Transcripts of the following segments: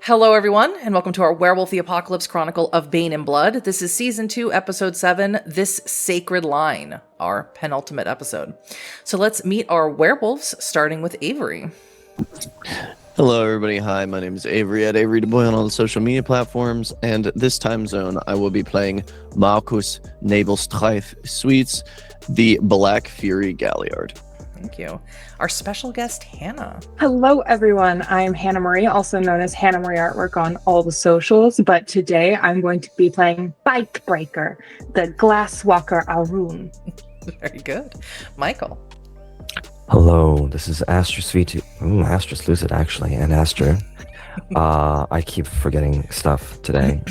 Hello, everyone, and welcome to our Werewolf the Apocalypse Chronicle of Bane and Blood. This is Season 2, Episode 7, This Sacred Line, our penultimate episode. So let's meet our werewolves, starting with Avery. Hello, everybody. Hi, my name is Avery at Averydaboi on all the social media platforms, and this time zone I will be playing Markus Nebelstreif Sweets, the Black Fury Galliard. Thank you. Our special guest, Hannah. Hello, everyone. I'm Hannah Marie, also known as HannahMarieArtwork on all the socials, but today I'm going to be playing Byte-Breaker, the Glasswalker Ahroun. Very good. Michael. Hello, this is Astrus Astrus Lucid, actually, and Astra. I keep forgetting stuff today.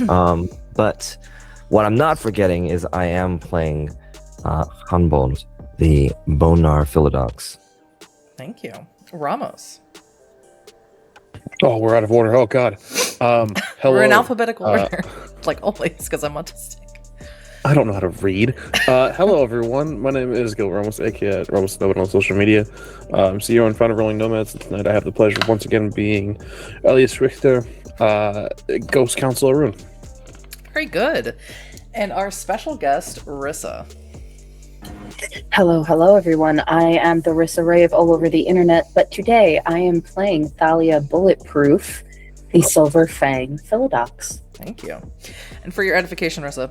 But what I'm not forgetting is I am playing Hanbon, the Bonar Philodox. Thank you. Ramos. Oh, we're out of order. Oh, God. Hello. We're in alphabetical order, like always, because I'm autistic. I don't know how to read. Hello, everyone. My name is Gil Ramos, aka Ramos Nomad on social media. CEO and founder of Rolling Nomads. And tonight I have the pleasure of once again being Elias Richter, Ghost Council Ahroun. Very good. And our special guest, Rissa. Hello, everyone. I am TheRyssaRave all over the internet, but today I am playing Thalia Bulletproof, the Silver Fang Philodox. Thank you. And for your edification, Rissa,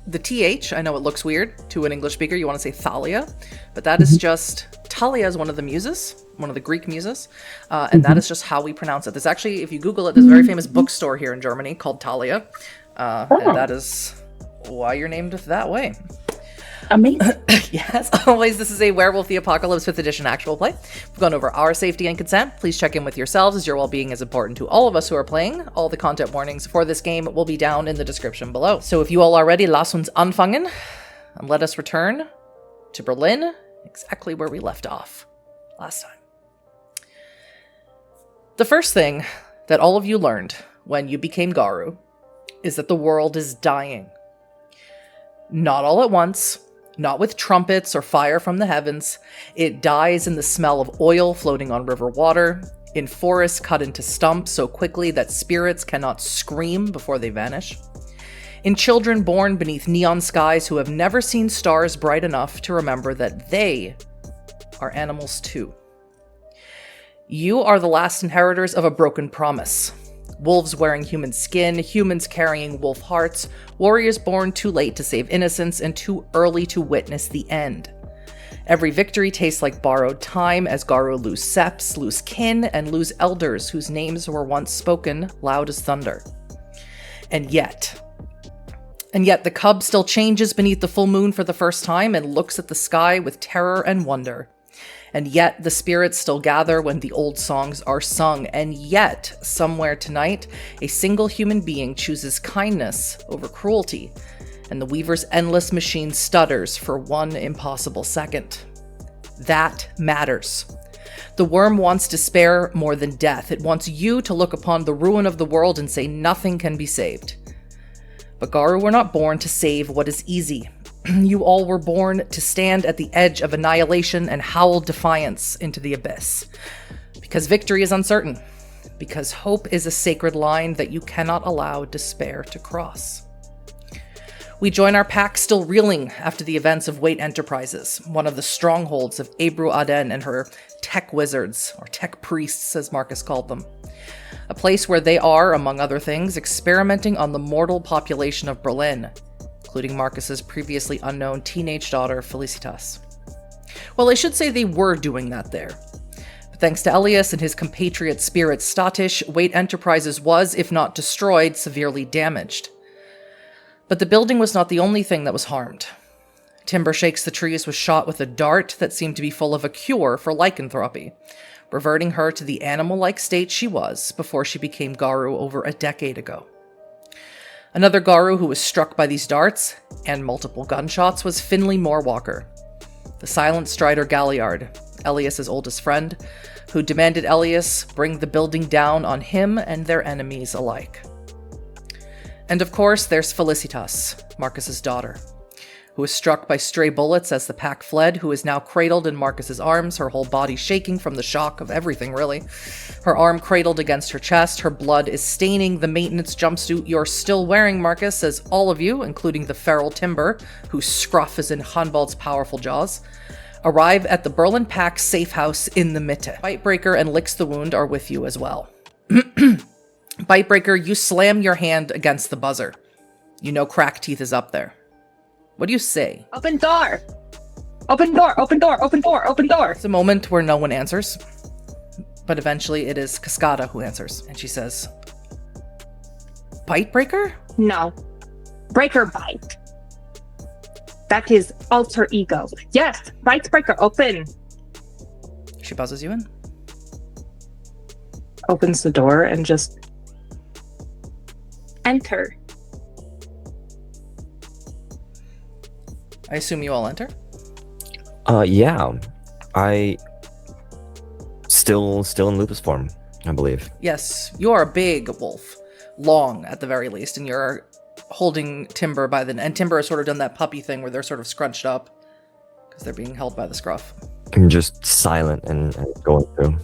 the TH, I know it looks weird to an English speaker. You want to say Thalia, but that is just, Thalia is one of the muses, one of the Greek muses, and that is just how we pronounce it. There's actually, if you Google it, there's a very famous bookstore here in Germany called Thalia, and that is why you're named that way. Amazing. Yes, always, this is a Werewolf the Apocalypse 5th edition actual play. We've gone over our safety and consent. Please check in with yourselves, as your well-being is important to all of us who are playing. All the content warnings for this game will be down in the description below. So if you all are ready, lass uns anfangen, and let us return to Berlin, exactly where we left off last time. The first thing that all of you learned when you became Garou is that the world is dying. Not all at once, not with trumpets or fire from the heavens. It dies in the smell of oil floating on river water, in forests cut into stumps so quickly that spirits cannot scream before they vanish, in children born beneath neon skies who have never seen stars bright enough to remember that they are animals too. You are the last inheritors of a broken promise. Wolves wearing human skin, humans carrying wolf hearts, warriors born too late to save innocence and too early to witness the end. Every victory tastes like borrowed time as Garou lose septs, lose kin, and lose elders whose names were once spoken loud as thunder. And yet the cub still changes beneath the full moon for the first time and looks at the sky with terror and wonder. And yet the spirits still gather when the old songs are sung. And yet, somewhere tonight, a single human being chooses kindness over cruelty. And the Weaver's endless machine stutters for one impossible second. That matters. The Wyrm wants despair more than death. It wants you to look upon the ruin of the world and say nothing can be saved. But Garou were not born to save what is easy. You all were born to stand at the edge of annihilation and howl defiance into the abyss. Because victory is uncertain. Because hope is a sacred line that you cannot allow despair to cross. We join our pack still reeling after the events of Wait Enterprises, one of the strongholds of Ebru Aden and her tech wizards, or tech priests as Markus called them. A place where they are, among other things, experimenting on the mortal population of Berlin, including Markus's previously unknown teenage daughter, Felicitas. Well, I should say they were doing that there. But thanks to Elias and his compatriot spirit Statish, Wait Enterprises was, if not destroyed, severely damaged. But the building was not the only thing that was harmed. Timber Shakes the Trees was shot with a dart that seemed to be full of a cure for lycanthropy, reverting her to the animal-like state she was before she became Garou over a decade ago. Another Garou who was struck by these darts, and multiple gunshots, was Finley Moorwalker, the silent strider Galliard, Elias's oldest friend, who demanded Elias bring the building down on him and their enemies alike. And of course, there's Felicitas, Markus's daughter, who was struck by stray bullets as the pack fled, who is now cradled in Markus's arms, her whole body shaking from the shock of everything, really. Her arm cradled against her chest, her blood is staining the maintenance jumpsuit you're still wearing, Markus, as all of you, including the feral Timber, whose scruff is in Hanbald's powerful jaws, arrive at the Berlin Pack safe house in the Mitte. Byte-Breaker and Licks the Wound are with you as well. Byte-Breaker, you slam your hand against the buzzer. You know Crack Teeth is up there. What do you say? Open door! Open door! Open door! Open door! Open door! It's a moment where no one answers, but eventually it is Cascada who answers, and she says, Byte-Breaker? No. Breaker Bite. That is alter ego. Yes! Byte-Breaker, open! She buzzes you in. Opens the door and just enter. I assume you all enter? Yeah. I still in lupus form, I believe. Yes, you are a big wolf. Long, at the very least, and you're holding Timber by the... And Timber has sort of done that puppy thing where they're sort of scrunched up because they're being held by the scruff. I'm just silent and going through.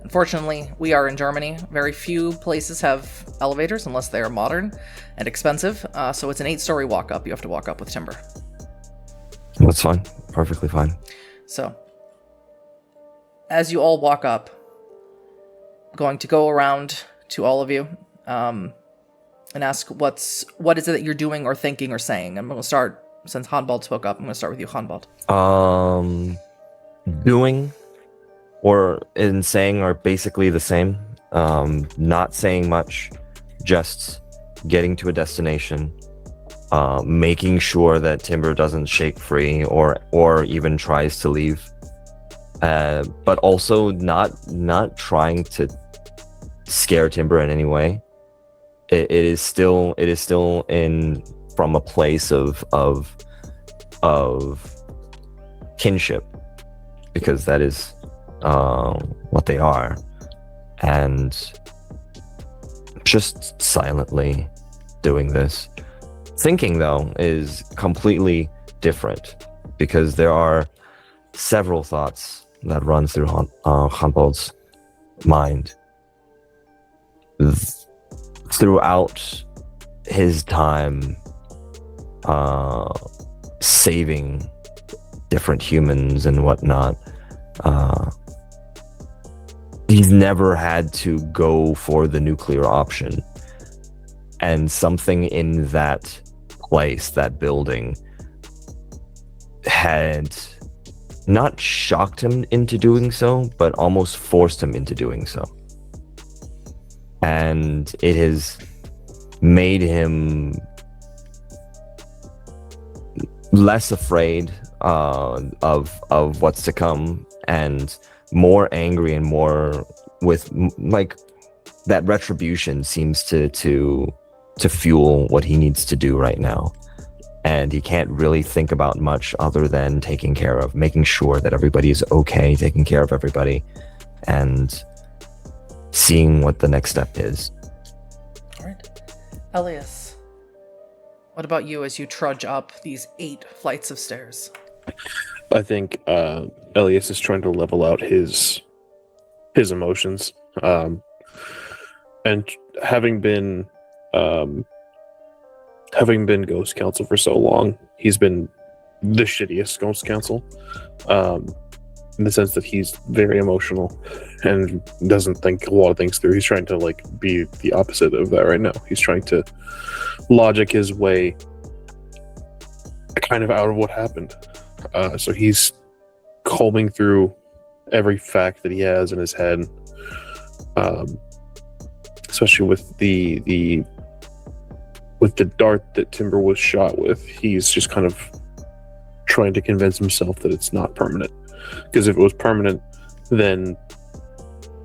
Unfortunately, we are in Germany. Very few places have elevators unless they are modern and expensive, so it's an 8-story walk up. You have to walk up with Timber. That's fine. Perfectly fine. So, as you all walk up, I'm going to go around to all of you and ask what is it that you're doing or thinking or saying. I'm going to start, since Hanbald spoke up, I'm going to start with you, Hanbald. Doing or in saying are basically the same. Not saying much, just getting to a destination. Making sure that Timber doesn't shake free or even tries to leave, but also not trying to scare Timber in any way. It is still in from a place of kinship, because that is what they are, and just silently doing this. Thinking, though, is completely different, because there are several thoughts that run through Hanbald's mind throughout his time saving different humans and whatnot. He's never had to go for the nuclear option, and something in that place, that building, had not shocked him into doing so, but almost forced him into doing so. And it has made him less afraid of what's to come, and more angry, and more with, like, that retribution seems to fuel what he needs to do right now. And he can't really think about much other than making sure that everybody is okay, taking care of everybody, and seeing what the next step is. All right. Elias, what about you as you trudge up these 8 flights of stairs? I think Elias is trying to level out his emotions, and having been Ghost Council for so long, he's been the shittiest Ghost Council, in the sense that he's very emotional and doesn't think a lot of things through. He's trying to, like, be the opposite of that right now. He's trying to logic his way kind of out of what happened. So he's combing through every fact that he has in his head, especially with the dart that Timber was shot with. He's just kind of trying to convince himself that it's not permanent, because if it was permanent, then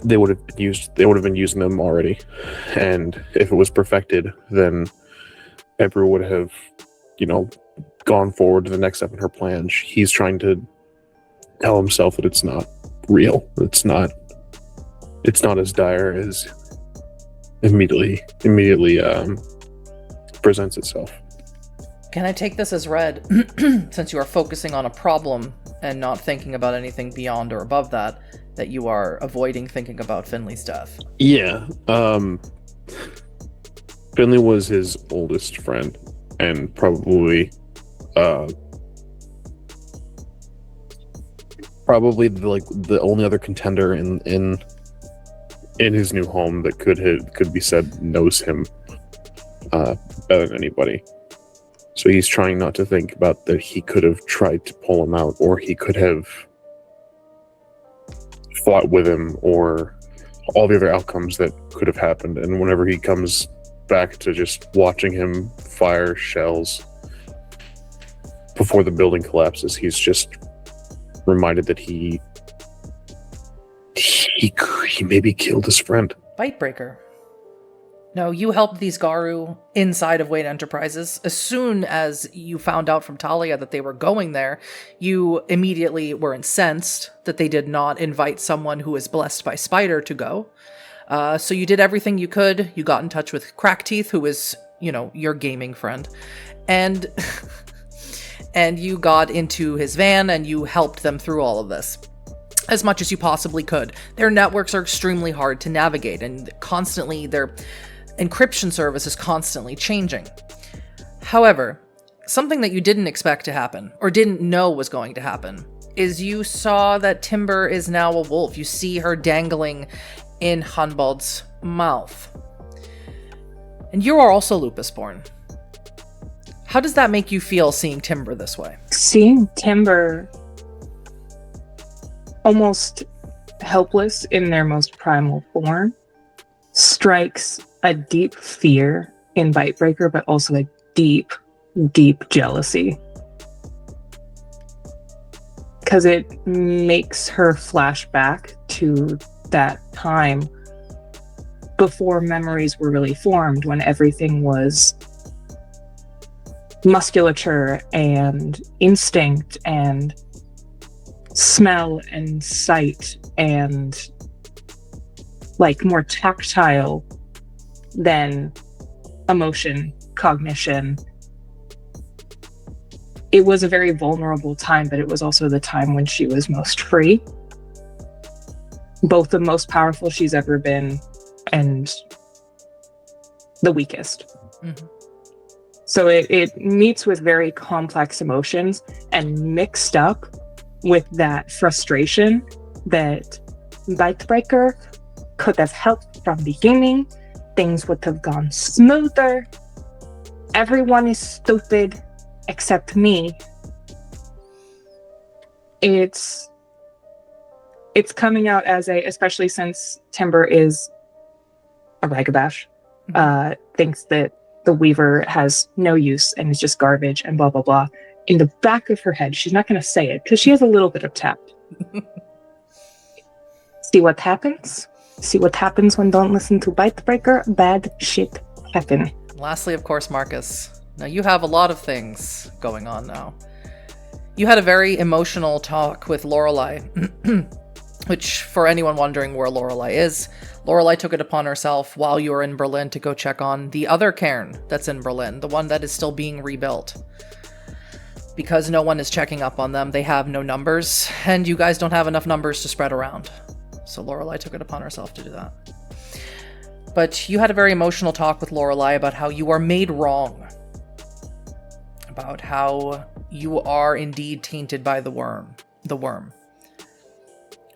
they would have been using them already, and if it was perfected, then Ebru would have, gone forward to the next step in her plan. He's trying to tell himself that it's not real. It's not as dire as immediately presents itself. Can I take this as read, since you are focusing on a problem and not thinking about anything beyond or above that, that you are avoiding thinking about Finley's death? Yeah. Finley was his oldest friend, and probably the only other contender in his new home that could be said knows him better than anybody. So he's trying not to think about that he could have tried to pull him out, or he could have fought with him, or all the other outcomes that could have happened. And whenever he comes back to just watching him fire shells before the building collapses, he's just reminded that he maybe killed his friend. Byte-Breaker. No, you helped these Garu inside of Wayne Enterprises. As soon as you found out from Thalia that they were going there, you immediately were incensed that they did not invite someone who is blessed by Spider to go. So you did everything you could. You got in touch with Crackteeth, who is, your gaming friend. And and you got into his van and you helped them through all of this as much as you possibly could. Their networks are extremely hard to navigate, and constantly their encryption service is constantly changing. However, something that you didn't expect to happen, or didn't know was going to happen, is you saw that Timber is now a wolf. You see her dangling in Hanbald's mouth. And you are also Lupus-born. How does that make you feel, seeing Timber this way? Seeing Timber almost helpless in their most primal form strikes a deep fear in Byte-Breaker, but also a deep, deep jealousy. Because it makes her flash back to that time before memories were really formed, when everything was musculature and instinct and smell and sight and more tactile than emotion, cognition. It was a very vulnerable time, but it was also the time when she was most free. Both the most powerful she's ever been and the weakest. Mm-hmm. So it meets with very complex emotions, and mixed up with that frustration that Byte-Breaker could have helped from the beginning. Things would have gone smoother. Everyone is stupid except me. It's coming out as especially since Timber is a ragabash, thinks that the Weaver has no use and is just garbage and blah, blah, blah. In the back of her head, she's not going to say it because she has a little bit of tact. See what happens? See what happens when don't listen to Byte-Breaker? Bad shit happen. Lastly, of course, Markus. Now, you have a lot of things going on now. You had a very emotional talk with Lorelei, which, for anyone wondering where Lorelei is, Lorelei took it upon herself while you were in Berlin to go check on the other cairn that's in Berlin, the one that is still being rebuilt. Because no one is checking up on them, they have no numbers, and you guys don't have enough numbers to spread around. So Lorelei took it upon herself to do that. But you had a very emotional talk with Lorelei about how you are made wrong. About how you are indeed tainted by the Wyrm.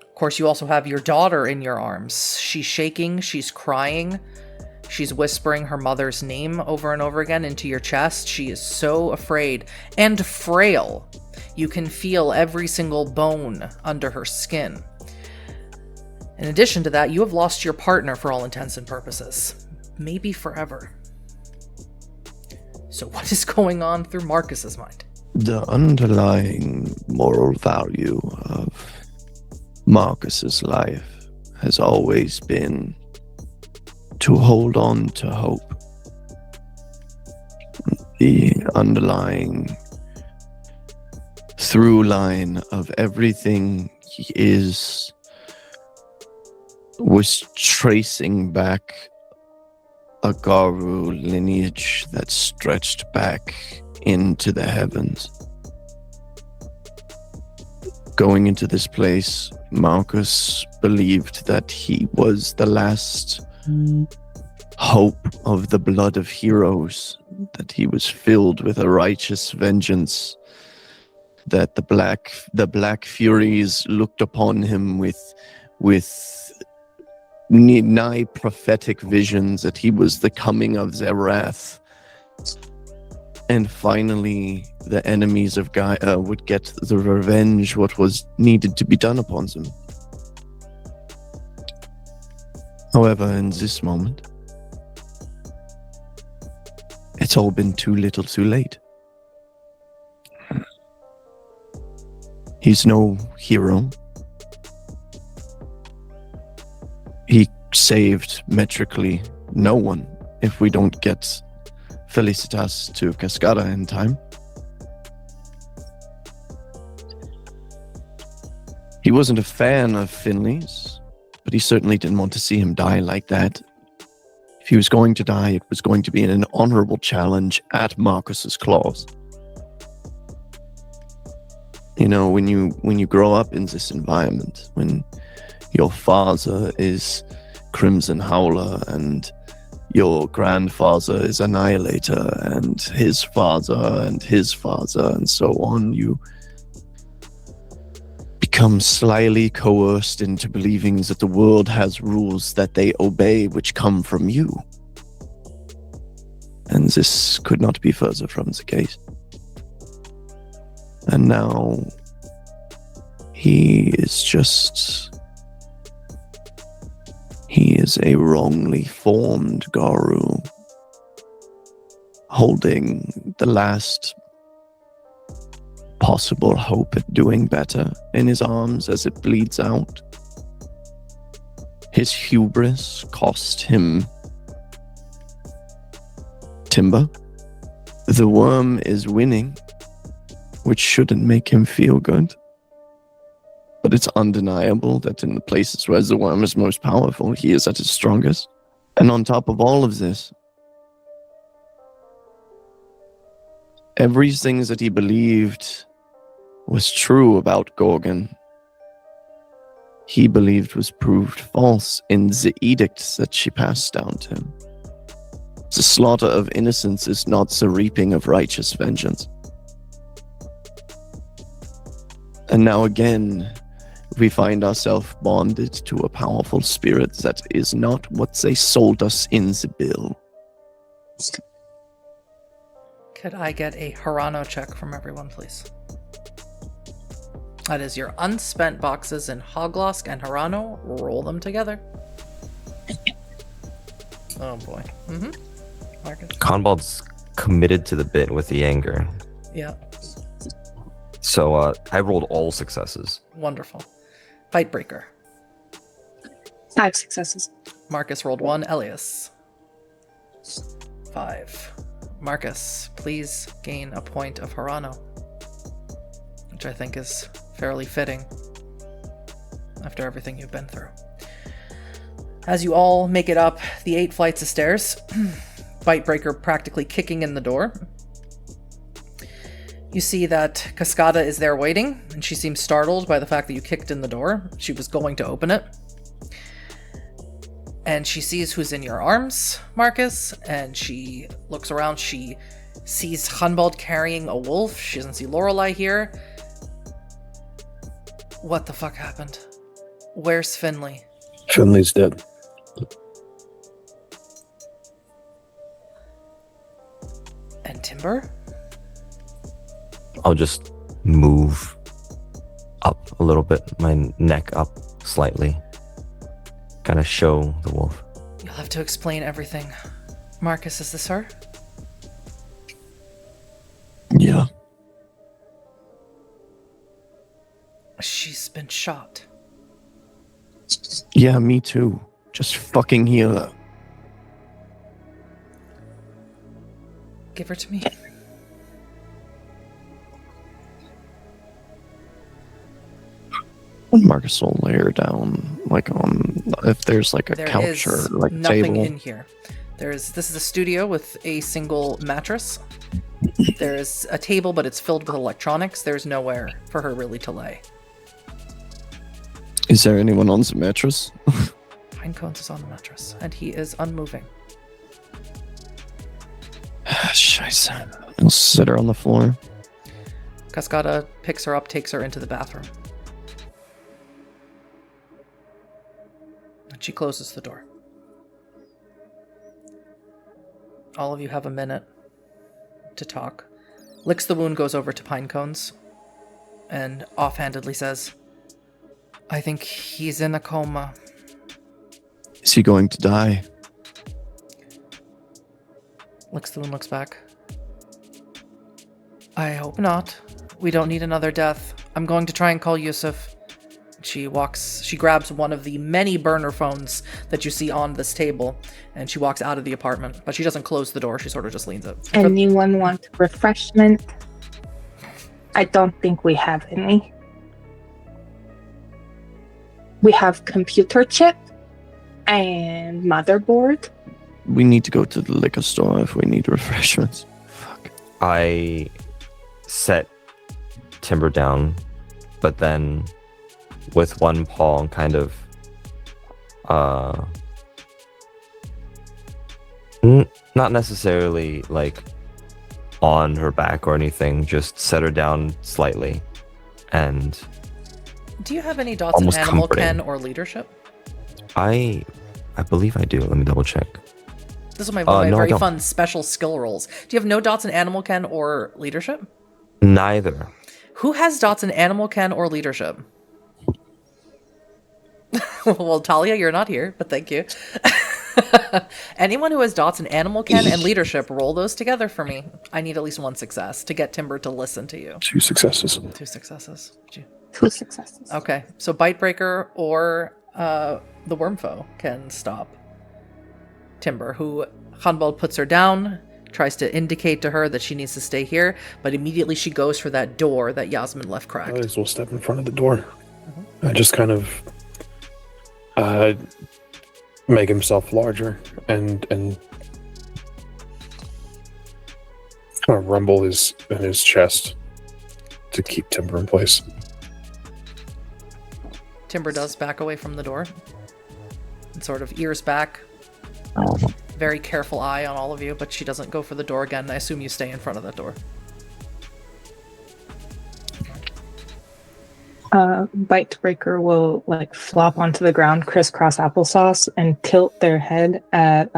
Of course, you also have your daughter in your arms. She's shaking, she's crying, she's whispering her mother's name over and over again into your chest. She is so afraid and frail. You can feel every single bone under her skin. In addition to that, you have lost your partner for all intents and purposes. Maybe forever. So what is going on through Markus's mind? The underlying moral value of Markus's life has always been to hold on to hope. The underlying through line of everything he is was tracing back a Garu lineage that stretched back into the heavens. Going into this place, Markus believed that he was the last hope of the blood of heroes, that he was filled with a righteous vengeance, that the black furies looked upon him with nigh prophetic visions that he was the coming of their wrath. And finally, the enemies of Gaia would get the revenge what was needed to be done upon them. However, in this moment, it's all been too little too late. He's no hero. He saved metrically no one if we don't get Felicitas to Cascada in time. He wasn't a fan of Finley's, but he certainly didn't want to see him die like that. If he was going to die, it was going to be in an honorable challenge at Markus's claws. You know, when you grow up in this environment, when your father is Crimson Howler and your grandfather is Annihilator and his father and so on, you become slyly coerced into believing that the world has rules that they obey which come from you. And this could not be further from the case. And now he is a wrongly formed Garu, holding the last possible hope at doing better in his arms as it bleeds out. His hubris cost him timber. The Wyrm is winning, which shouldn't make him feel good. But it's undeniable that in the places where the Wyrm is most powerful, he is at his strongest. And on top of all of this, everything that he believed was true about Gorgon, he believed was proved false in the edicts that she passed down to him. The slaughter of innocents is not the reaping of righteous vengeance. And now again, we find ourselves bonded to a powerful spirit that is not what they sold us in the bill. Could I get a Harano check from everyone, please? That is your unspent boxes in Hoglosk and Harano. Roll them together. Oh boy. Markus. Conbald's committed to the bit with the anger. Yeah. So I rolled all successes. Wonderful. Byte-Breaker. 5 successes. Markus rolled 1. Elias. 5. Markus, please gain a point of Harano, which I think is fairly fitting after everything you've been through. As you all make it up the 8 flights of stairs, Byte-Breaker practically kicking in the door, you see that Cascada is there waiting, and she seems startled by the fact that you kicked in the door. She was going to open it. And she sees who's in your arms, Markus, and she looks around. She sees Hanbald carrying a wolf. She doesn't see Lorelei here. What the fuck happened? Where's Finley? Finley's dead. And Timber? I'll just move up a little bit, my neck up slightly. Kind of show the wolf. You'll have to explain everything. Markus, is this her? Yeah. She's been shot. Yeah, me too. Just fucking heal her. Give her to me. Markus will lay her down, like on, if there's like a There couch is or like nothing table. in here. This is a studio with a single mattress. There is a table, but it's filled with electronics. There's nowhere for her really to lay. Is there anyone on the mattress? Pinecones is on the mattress, and he is unmoving. Scheiße. I'll sit her on the floor. Cascada picks her up, takes her into the bathroom. And she closes the door. All of you have a minute to talk. Licks the wound, goes over to Pinecones, and offhandedly says, I think he's in a coma. Is he going to die? Licks the wound, looks back. I hope not. We don't need another death. I'm going to try and call Yusuf. She grabs one of the many burner phones that you see on this table, and she walks out of the apartment. But she doesn't close the door, she sort of just leans it. Anyone want refreshment? I don't think we have any. We have computer chip and motherboard. We need to go to the liquor store if we need refreshments. Fuck. I set Timber down, but then with one paw kind of not necessarily like on her back or anything, just set her down slightly. And do you have any dots in almost animal comforting. ken or leadership? I believe I do. Let me double check. This is one of my no, I very don't. fun special skill rolls. Do you have no dots in animal ken or leadership? Neither. Who has dots in animal ken or leadership? Well, Thalia, you're not here, but thank you. Anyone who has dots in animal ken and leadership, roll those together for me. I need at least one success to get Timber to listen to you. 2 successes. 2 successes. 2 successes. Okay, so Byte-Breaker or the Wormfoe can stop Timber, who Hanbal puts her down, tries to indicate to her that she needs to stay here, but immediately she goes for that door that Yasmin left cracked. Elias will step in front of the door. I just kind of make himself larger and kind of rumble in his chest to keep Timber in place. Timber does back away from the door and sort of ears back. Very careful eye on all of you, but she doesn't go for the door again. I assume you stay in front of that door. Byte-Breaker will like flop onto the ground, crisscross applesauce, and tilt their head at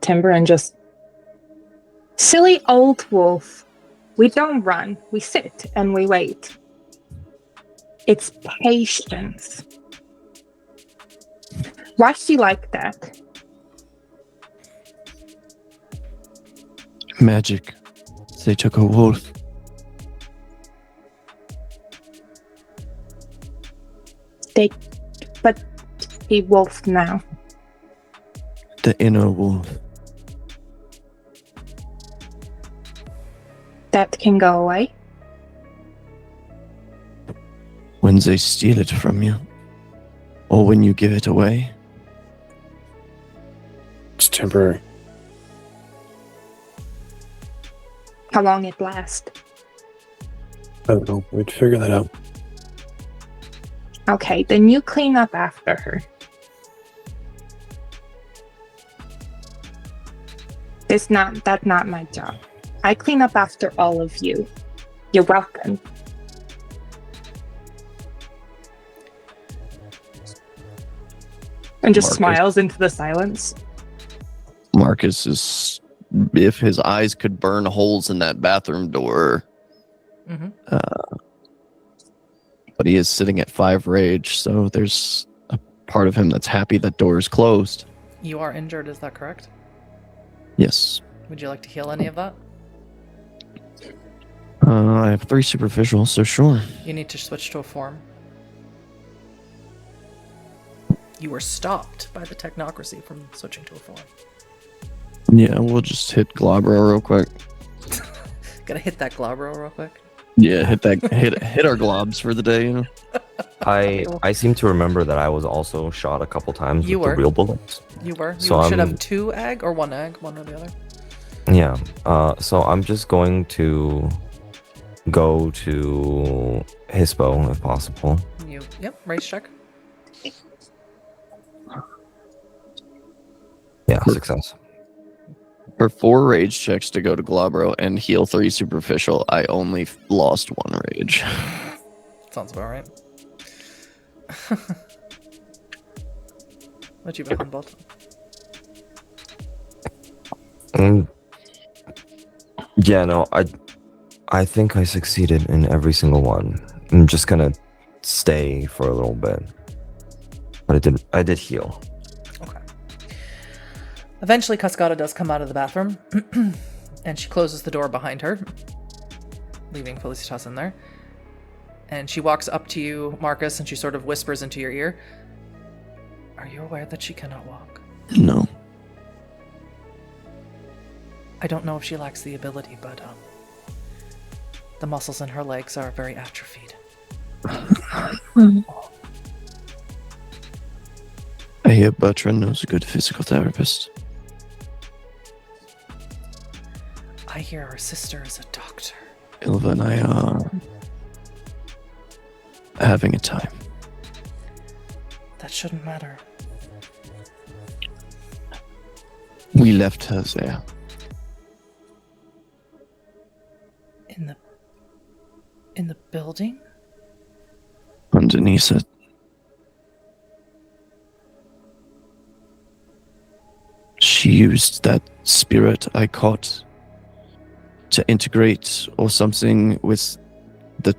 Timber and just, silly old wolf. We don't run. We sit and we wait. It's patience. Why's she like that? Magic. They took a wolf. But he wolf now. The inner wolf. That can go away. When they steal it from you. Or when you give it away. It's temporary. How long it lasts? I don't know. We'd figure that out. Okay, then you clean up after her. That's not my job. I clean up after all of you. You're welcome. And just Markus. smiles into the silence. Markus is, if his eyes could burn holes in that bathroom door. Mm-hmm. But he is sitting at 5 rage, so there's a part of him that's happy that door is closed. You are injured, is that correct? Yes. Would you like to heal any of that? I have 3 superficial, so sure. You need to switch to a form. You were stopped by the technocracy from switching to a form. Yeah, we'll just hit Globro real quick. Gotta hit that Globro real quick. Yeah, hit our globs for the day, you know. I seem to remember that I was also shot a couple times You with were. the real bullets. You were. You So should I'm- have 2 egg or 1 egg, one or the other. Yeah. So I'm just going to go to Hispo if possible. Yep, race check. Yeah, success. For 4 rage checks to go to Glabro and heal 3 superficial, I only lost 1 rage. Sounds about right. What you behind bot? Yeah, no, I think I succeeded in every single one. I'm just gonna stay for a little bit. But I did heal. Okay. Eventually, Cascada does come out of the bathroom, and she closes the door behind her, leaving Felicitas in there. And she walks up to you, Markus, and she sort of whispers into your ear, "Are you aware that she cannot walk?" No. I don't know if she lacks the ability, but the muscles in her legs are very atrophied. I hear Bertrand knows a good physical therapist. I hear her sister is a doctor. Ilva and I are having a time. That shouldn't matter. We left her there. In the building? Underneath it. She used that spirit I caught to integrate or something with the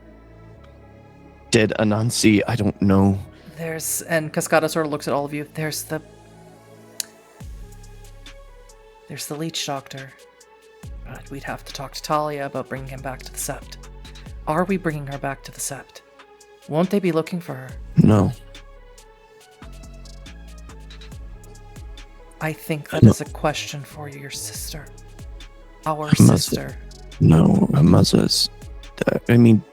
dead Anansi. I don't know. And Cascada sort of looks at all of you. There's the leech doctor. But we'd have to talk to Thalia about bringing him back to the Sept. Are we bringing her back to the Sept? Won't they be looking for her? No. I think that is a question for your sister. Our Mother. sister. No, her mother's... I mean...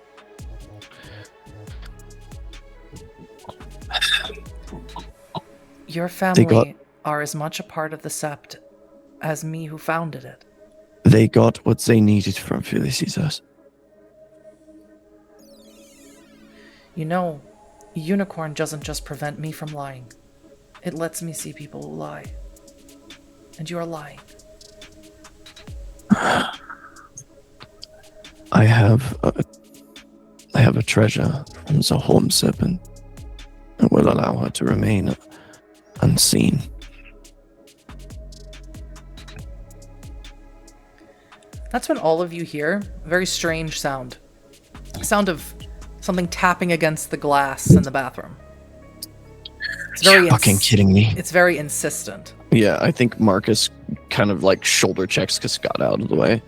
Your family are as much a part of the Sept as me who founded it. They got what they needed from Felicitas. You know, Unicorn doesn't just prevent me from lying. It lets me see people who lie. And you are lying. I have a treasure from the home serpent that will allow her to remain unseen. That's when all of you hear a very strange sound. A sound of something tapping against the glass in the bathroom. It's very You're fucking kidding me. It's very insistent. Yeah, I think Markus kind of like shoulder checks Cascada out of the way.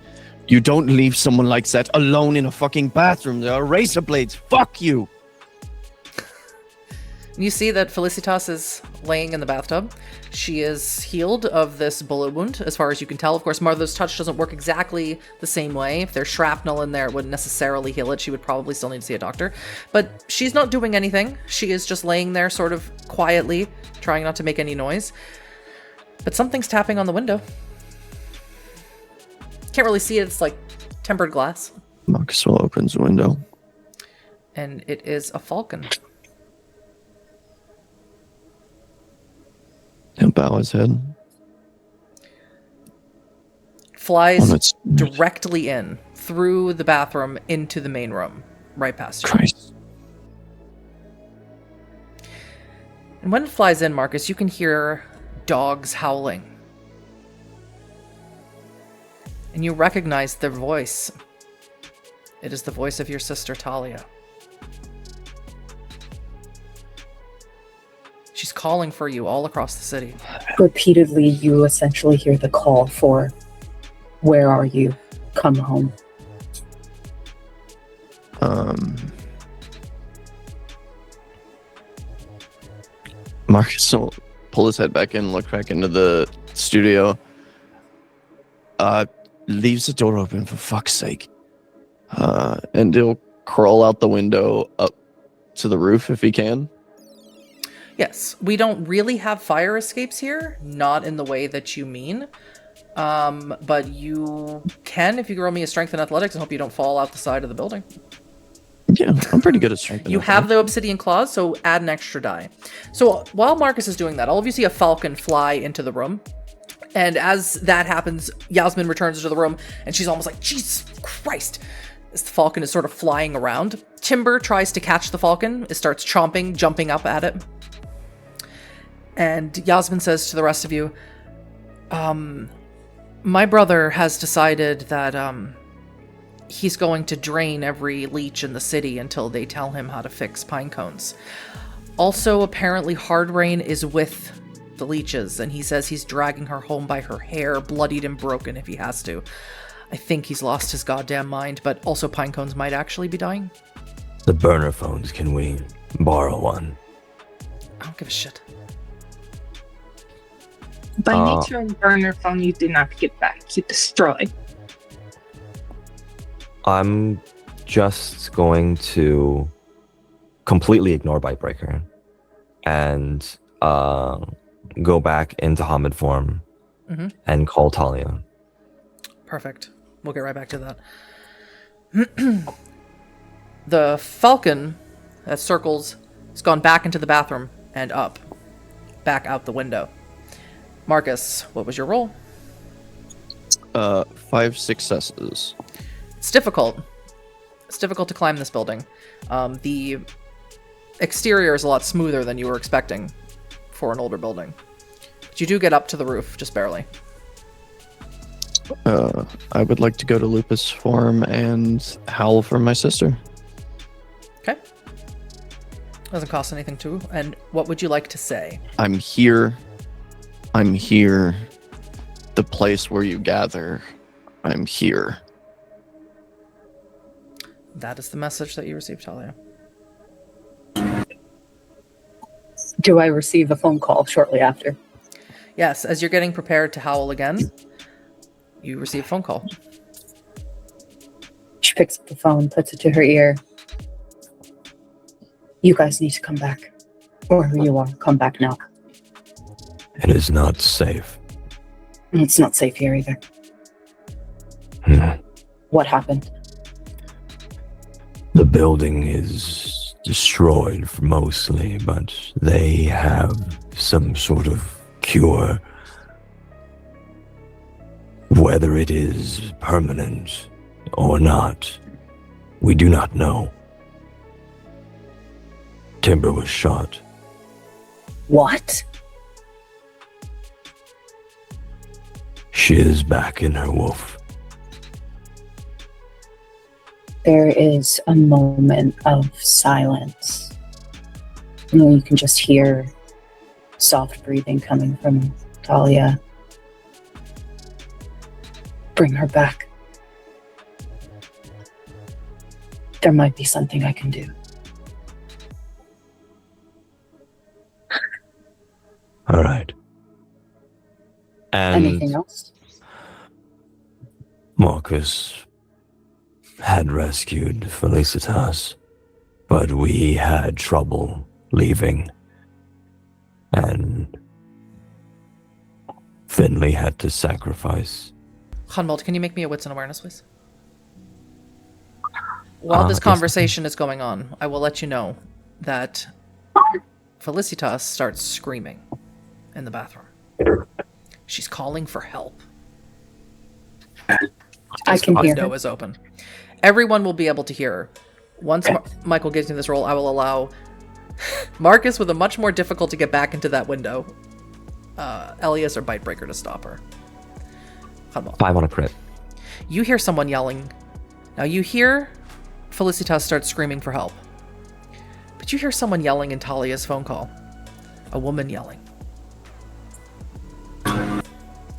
You don't leave someone like that alone in a fucking bathroom. There are razor blades. Fuck you. You see that Felicitas is laying in the bathtub. She is healed of this bullet wound, as far as you can tell. Of course, Mother's Touch doesn't work exactly the same way. If there's shrapnel in there, it wouldn't necessarily heal it. She would probably still need to see a doctor. But she's not doing anything. She is just laying there sort of quietly, trying not to make any noise. But something's tapping on the window. Can't really see it. It's like tempered glass. Markus will open the window. And it is a falcon. He'll bow his head. Flies directly in, through the bathroom, into the main room, right past you. Christ. And when it flies in, Markus, you can hear dogs howling. And you recognize their voice. It is the voice of your sister, Thalia. She's calling for you all across the city. Repeatedly, you essentially hear the call for, "Where are you? Come home." Markus will pull his head back in, look back into the studio. Leaves the door open for fuck's sake. And he'll crawl out the window up to the roof if he can. Yes, we don't really have fire escapes here, not in the way that you mean. But you can if you roll me a strength and athletics and hope you don't fall out the side of the building. Yeah, I'm pretty good at strength. You have the obsidian claws, so add an extra die. So while Markus is doing that, all of you see a falcon fly into the room. And as that happens, Yasmin returns to the room, and she's almost like, Jesus Christ! As the falcon is sort of flying around. Timber tries to catch the falcon. It starts chomping, jumping up at it. And Yasmin says to the rest of you, my brother has decided that he's going to drain every leech in the city until they tell him how to fix pine cones. Also, apparently Hard Rain is with the leeches, and he says he's dragging her home by her hair, bloodied and broken if he has to. I think he's lost his goddamn mind, but also pine cones might actually be dying. The burner phones, can we borrow one? I don't give a shit. By nature of burner phone, you do not get back. You destroy. I'm just going to completely ignore Byte-Breaker and go back into Hamid form and call Thalia. Perfect. We'll get right back to that. The falcon that circles has gone back into the bathroom and up. Back out the window. Markus, what was your roll? 5 successes. It's difficult. It's difficult to climb this building. The exterior is a lot smoother than you were expecting for an older building. But you do get up to the roof, just barely. I would like to go to Lupus form and howl for my sister. Okay. Doesn't cost anything to. And what would you like to say? I'm here. I'm here. The place where you gather. I'm here. That is the message that you received, Thalia. Do I receive a phone call shortly after? Yes, as you're getting prepared to howl again, you receive a phone call. She picks up the phone, puts it to her ear. You guys need to come back. Wherever you are, come back now. It is not safe. It's not safe here either. What happened? The building is destroyed mostly, but they have some sort of cure. Whether it is permanent or not, we do not know. Timber was shot. What? She is back in her wolf. There is a moment of silence. You can just hear soft breathing coming from Thalia. Bring her back. There might be something I can do. All right. And Anything else? Markus had rescued Felicitas, but we had trouble leaving. And Finley had to sacrifice. Hunwald, can you make me a wits and awareness, please? While this conversation is going on, I will let you know that Felicitas starts screaming in the bathroom. She's calling for help. I can The hear window her. is open. Everyone will be able to hear her. Once Michael gives me this roll, I will allow Markus with a much more difficult to get back into that window, Elias or Byte-Breaker to stop her. Hunwald. 5 on a crit. You hear someone yelling. Now you hear Felicitas start screaming for help. But you hear someone yelling in Thalia's phone call. A woman yelling.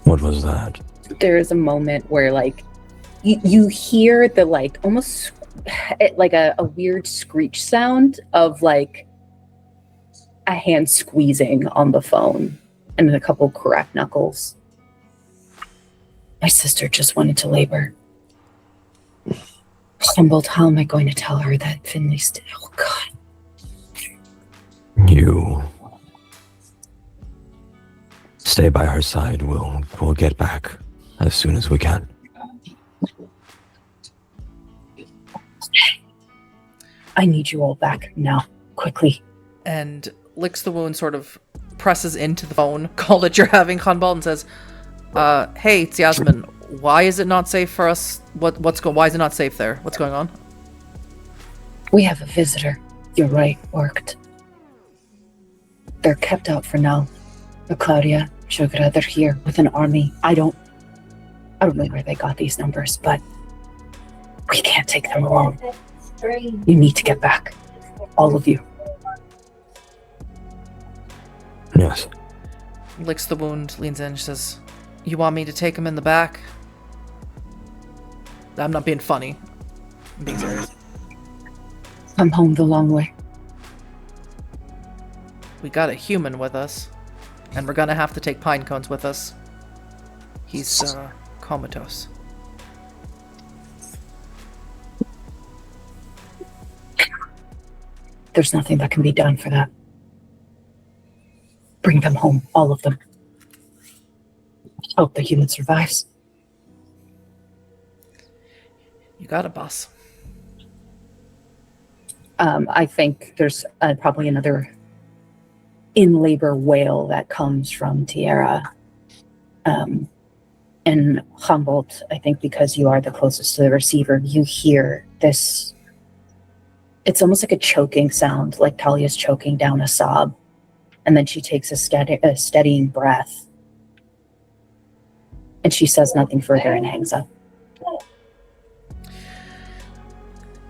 What was that? There is a moment where, like, you hear the, like, almost like a weird screech sound of, like, a hand squeezing on the phone and a couple cracked knuckles. My sister just went into labor. Humboldt, how am I going to tell her that Finley's dead? Oh, God. You stay by her side. We'll get back. as soon as we can. I need you all back now, quickly. And licks the wound, sort of presses into the phone call that you're having, Khanbal, and says, hey, it's Yasmin. Why is it not safe for us? Why is it not safe there? What's going on? We have a visitor. You're right, worked. They're kept out for now. But Claudia, Sugar, they're here with an army. I don't know where they got these numbers, but we can't take them along. You need to get back. All of you. Yes. Licks the wound, leans in, says, you want me to take him in the back? I'm not being funny. I'm being serious. I'm home the long way. We got a human with us, and we're gonna have to take pine cones with us. He's, comatose. There's nothing that can be done for that. Bring them home, all of them. Hope the human survives. You got it, boss. I think there's probably another in-labor wail that comes from Tierra. And Humboldt, I think because you are the closest to the receiver, you hear this. It's almost like a choking sound, like Talia's choking down a sob. And then she takes a steadying breath. And she says nothing further and hangs up.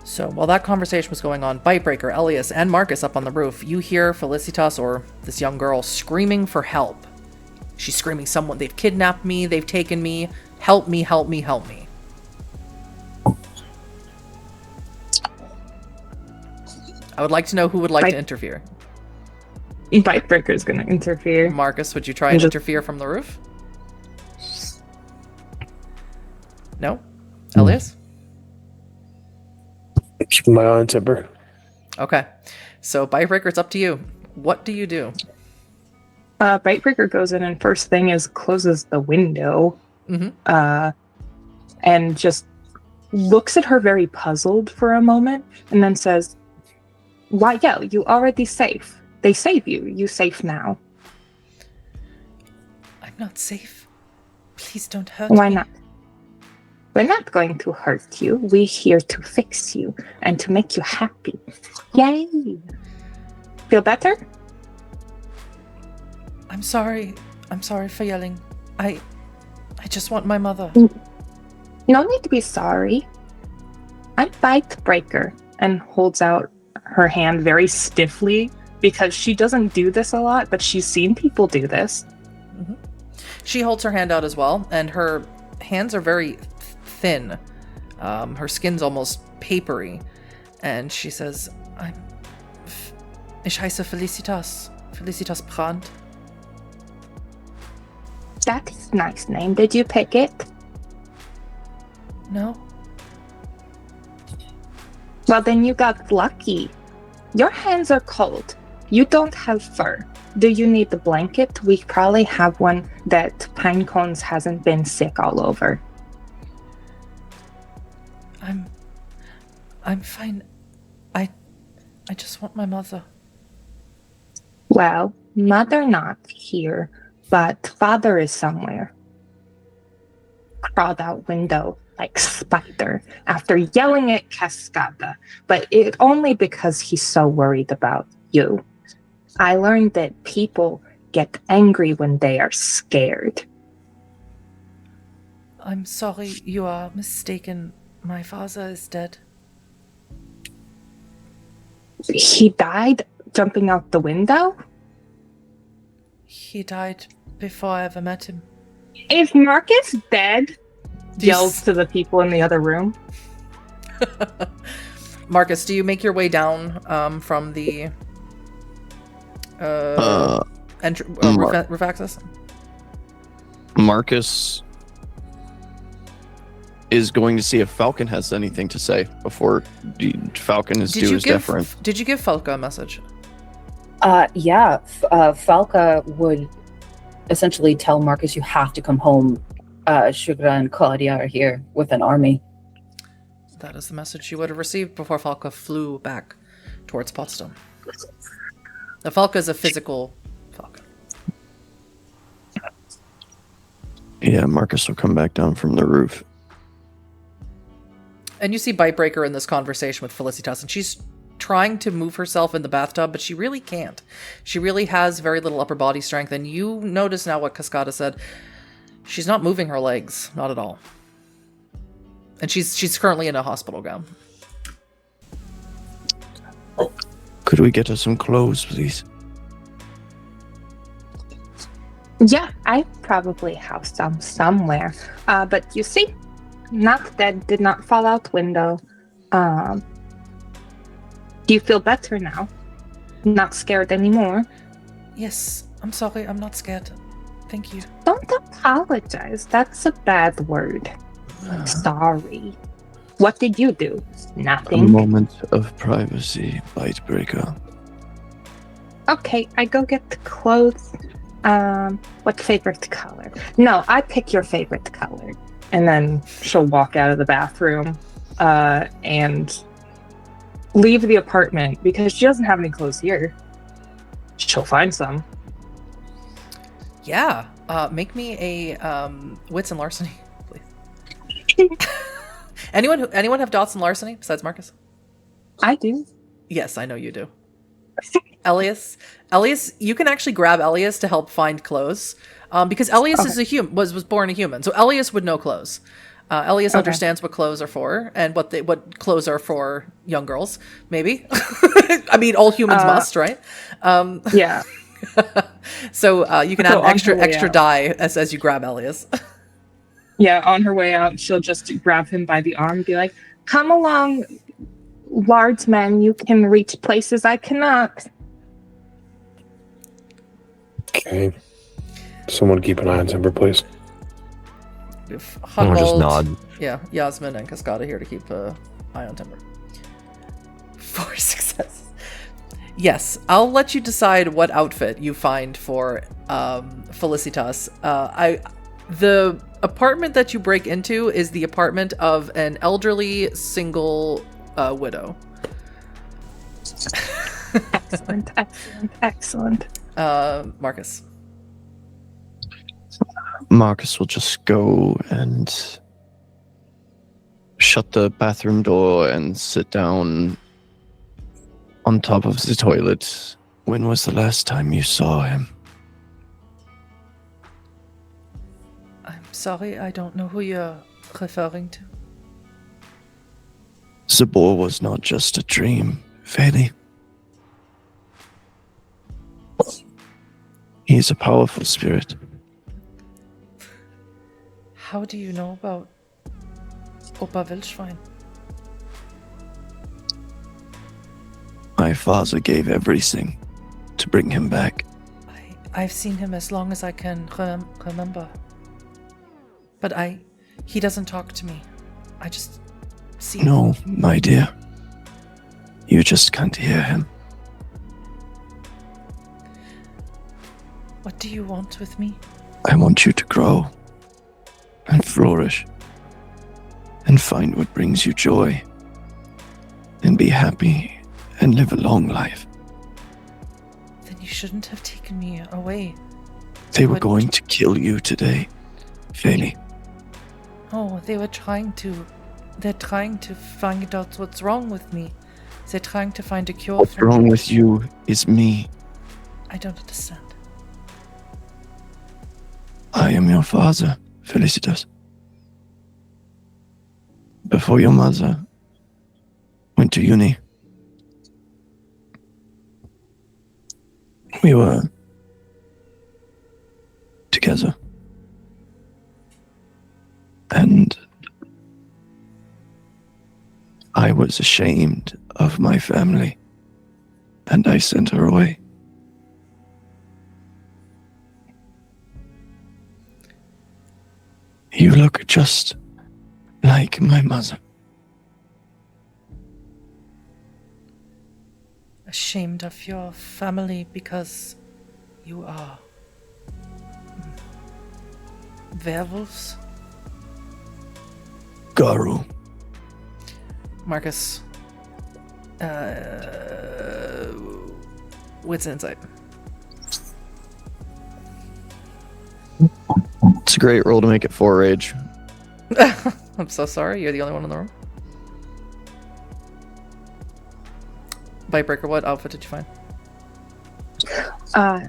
So while that conversation was going on, Byte-Breaker, Elias, and Markus up on the roof, you hear Felicitas, or this young girl, screaming for help. She's screaming, someone, they've kidnapped me, they've taken me, help me, help me, help me. I would like to know who would like to interfere. Byte-Breaker is going to interfere. Markus, would you try and interfere from the roof? No? Elias? Keep my eye on temper. Okay. So, Byte-Breaker, it's up to you. What do you do? Byte-Breaker goes in and first thing is closes the window. Mm-hmm. And just looks at her very puzzled for a moment and then says, why, yeah, you already safe. They save you. You safe now. I'm not safe. Please don't hurt me. Why not? We're not going to hurt you. We're here to fix you and to make you happy. Yay! Feel better? I'm sorry. I'm sorry for yelling. I just want my mother. No need to be sorry. I'm Byte-Breaker, and holds out her hand very stiffly because she doesn't do this a lot, but she's seen people do this. Mm-hmm. She holds her hand out as well, and her hands are very thin. Her skin's almost papery, and she says, Ich heiße Felicitas. Felicitas Brandt. That is a nice name. Did you pick it? No. Well, then you got lucky. Your hands are cold. You don't have fur. Do you need the blanket? We probably have one that Pinecones hasn't been sick all over. I'm fine. I just want my mother. Well, mother not here, but father is somewhere. Crawled out window like spider after yelling at Cascada, but it only because he's so worried about you. I learned that people get angry when they are scared. I'm sorry, you are mistaken. My father is dead. He died jumping out the window? He died before I ever met him. Is Markus dead? Yells to the people in the other room. Markus, do you make your way down from the roof access? Markus is going to see if Falcon has anything to say before Falcon is due his deference. Did you give Falca a message? Yeah. Falca would essentially tell Markus, you have to come home Shugra and Claudia are here with an army. That is the message you would have received before Falca flew back towards Potsdam. The Falca is a physical falcon. Yeah, Markus will come back down from the roof. And you see Byte-Breaker in this conversation with Felicitas, and she's trying to move herself in the bathtub, but she really can't. She really has very little upper body strength, and you notice now what Cascada said. She's not moving her legs, not at all. And she's currently in a hospital gown. Could we get her some clothes, please? Yeah, I probably have some somewhere. But you see, not dead, did not fall out window. Do you feel better now? Not scared anymore? Yes, I'm sorry, I'm not scared. Thank you. Don't apologize. That's a bad word. Sorry. What did you do? A Nothing. moment of privacy, Byte-Breaker. Okay, I go get the clothes. What favorite color? No, I pick your favorite color. And then she'll walk out of the bathroom and leave the apartment because she doesn't have any clothes here. She'll find some. Yeah, make me a wits and larceny, please. Anyone have dots and larceny besides Markus? I do. Yes, I know you do. Elias, you can actually grab Elias to help find clothes, because Elias is a human, was born a human, so Elias would know clothes. Elias understands what clothes are for and what clothes are for young girls. Maybe, I mean, all humans must, right? Yeah. So you can add an extra die as you grab Elias. Yeah, on her way out, she'll just grab him by the arm and be like, "Come along, large man, you can reach places I cannot." Okay. Someone keep an eye on Timber, please. Or just nod. Yeah, Yasmin and Cascada here to keep an eye on Timber. 4 successes. Yes, I'll let you decide what outfit you find for Felicitas. The apartment that you break into is the apartment of an elderly single widow. Excellent. Markus. Markus will just go and shut the bathroom door and sit down on top of the toilet. When was the last time you saw him? I'm sorry, I don't know who you're referring to. Zabor was not just a dream, Feli. He is a powerful spirit. How do you know about Opa Wildschwein? My father gave everything to bring him back. I've seen him as long as I can remember. But he doesn't talk to me. I just see him. No, my dear. You just can't hear him. What do you want with me? I want you to grow and flourish and find what brings you joy and be happy and live a long life. Then you shouldn't have taken me away. They were going to kill you today, Feli. Oh, they're trying to find out what's wrong with me. They're trying to find a cure What's for wrong me. with you is me. I don't understand. I am your father, Felicitas. Before your mother went to uni, we were together. And I was ashamed of my family, and I sent her away. You look just like my mother. Ashamed of your family because you are werewolves? Garu. Markus. Wits insight. It's a great roll to make it 4 rage. I'm so sorry. You're the only one in the room. Byte-Breaker, what outfit did you find?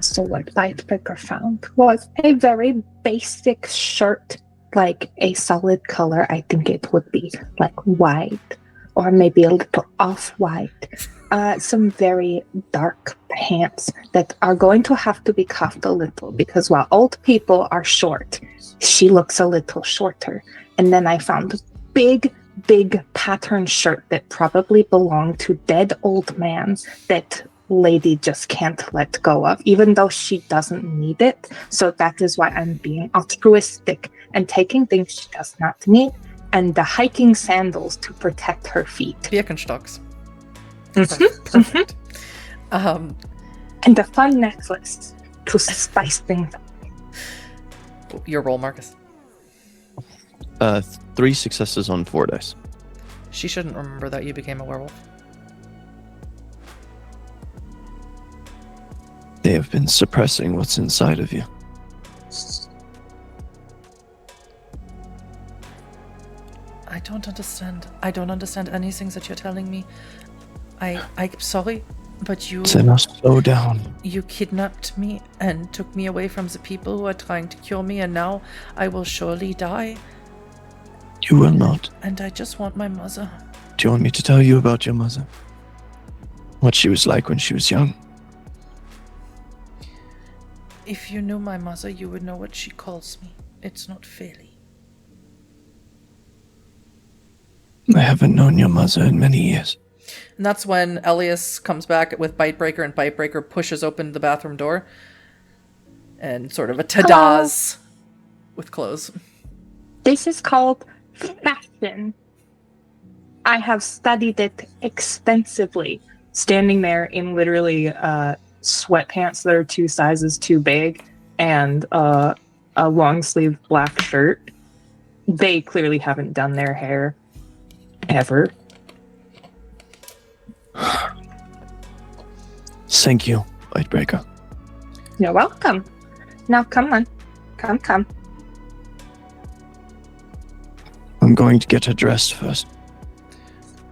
So what Byte-Breaker found was a very basic shirt, like a solid color. I think it would be like white or maybe a little off-white. Some very dark pants that are going to have to be cuffed a little because while old people are short, she looks a little shorter. And then I found a big pattern shirt that probably belonged to dead old man that lady just can't let go of, even though she doesn't need it. So that is why I'm being altruistic and taking things she does not need, and the hiking sandals to protect her feet. Birkenstocks. Mhm. Perfect. And a fun necklace to spice things up. Your roll, Markus. 3 successes on 4 dice. She shouldn't remember that you became a werewolf. They have been suppressing what's inside of you. I don't understand. I don't understand any things that you're telling me. I'm sorry, but you Senna, slow down. you kidnapped me and took me away from the people who are trying to cure me, and now I will surely die. You will not. And I just want my mother. Do you want me to tell you about your mother? What she was like when she was young? If you knew my mother, you would know what she calls me. It's not fairly. I haven't known your mother in many years. And that's when Elias comes back with Byte-Breaker, and Byte-Breaker pushes open the bathroom door. And sort of a ta-das with clothes. This is called fashion. I have studied it extensively. Standing there in literally sweatpants that are 2 sizes too big and a long sleeve black shirt. They clearly haven't done their hair ever. Thank you, Byte-Breaker. You're welcome. Now come on. Come. I'm going to get her dressed first.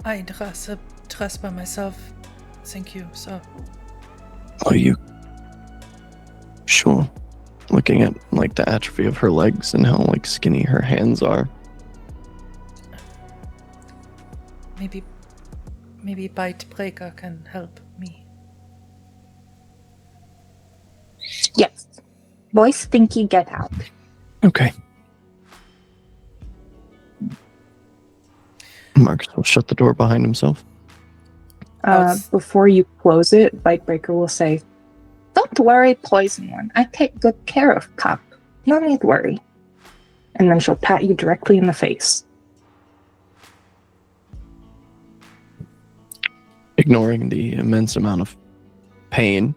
I dress by myself. Thank you, sir. Are you sure? Looking at like the atrophy of her legs and how like skinny her hands are. Maybe Byte-Breaker can help me. Yes. Boy Stinky, get out. Okay. Markus will shut the door behind himself. Before you close it, Byte-Breaker will say, Don't worry, Poison One. I take good care of Cup. No need worry. and then she'll pat you directly in the face. Ignoring the immense amount of pain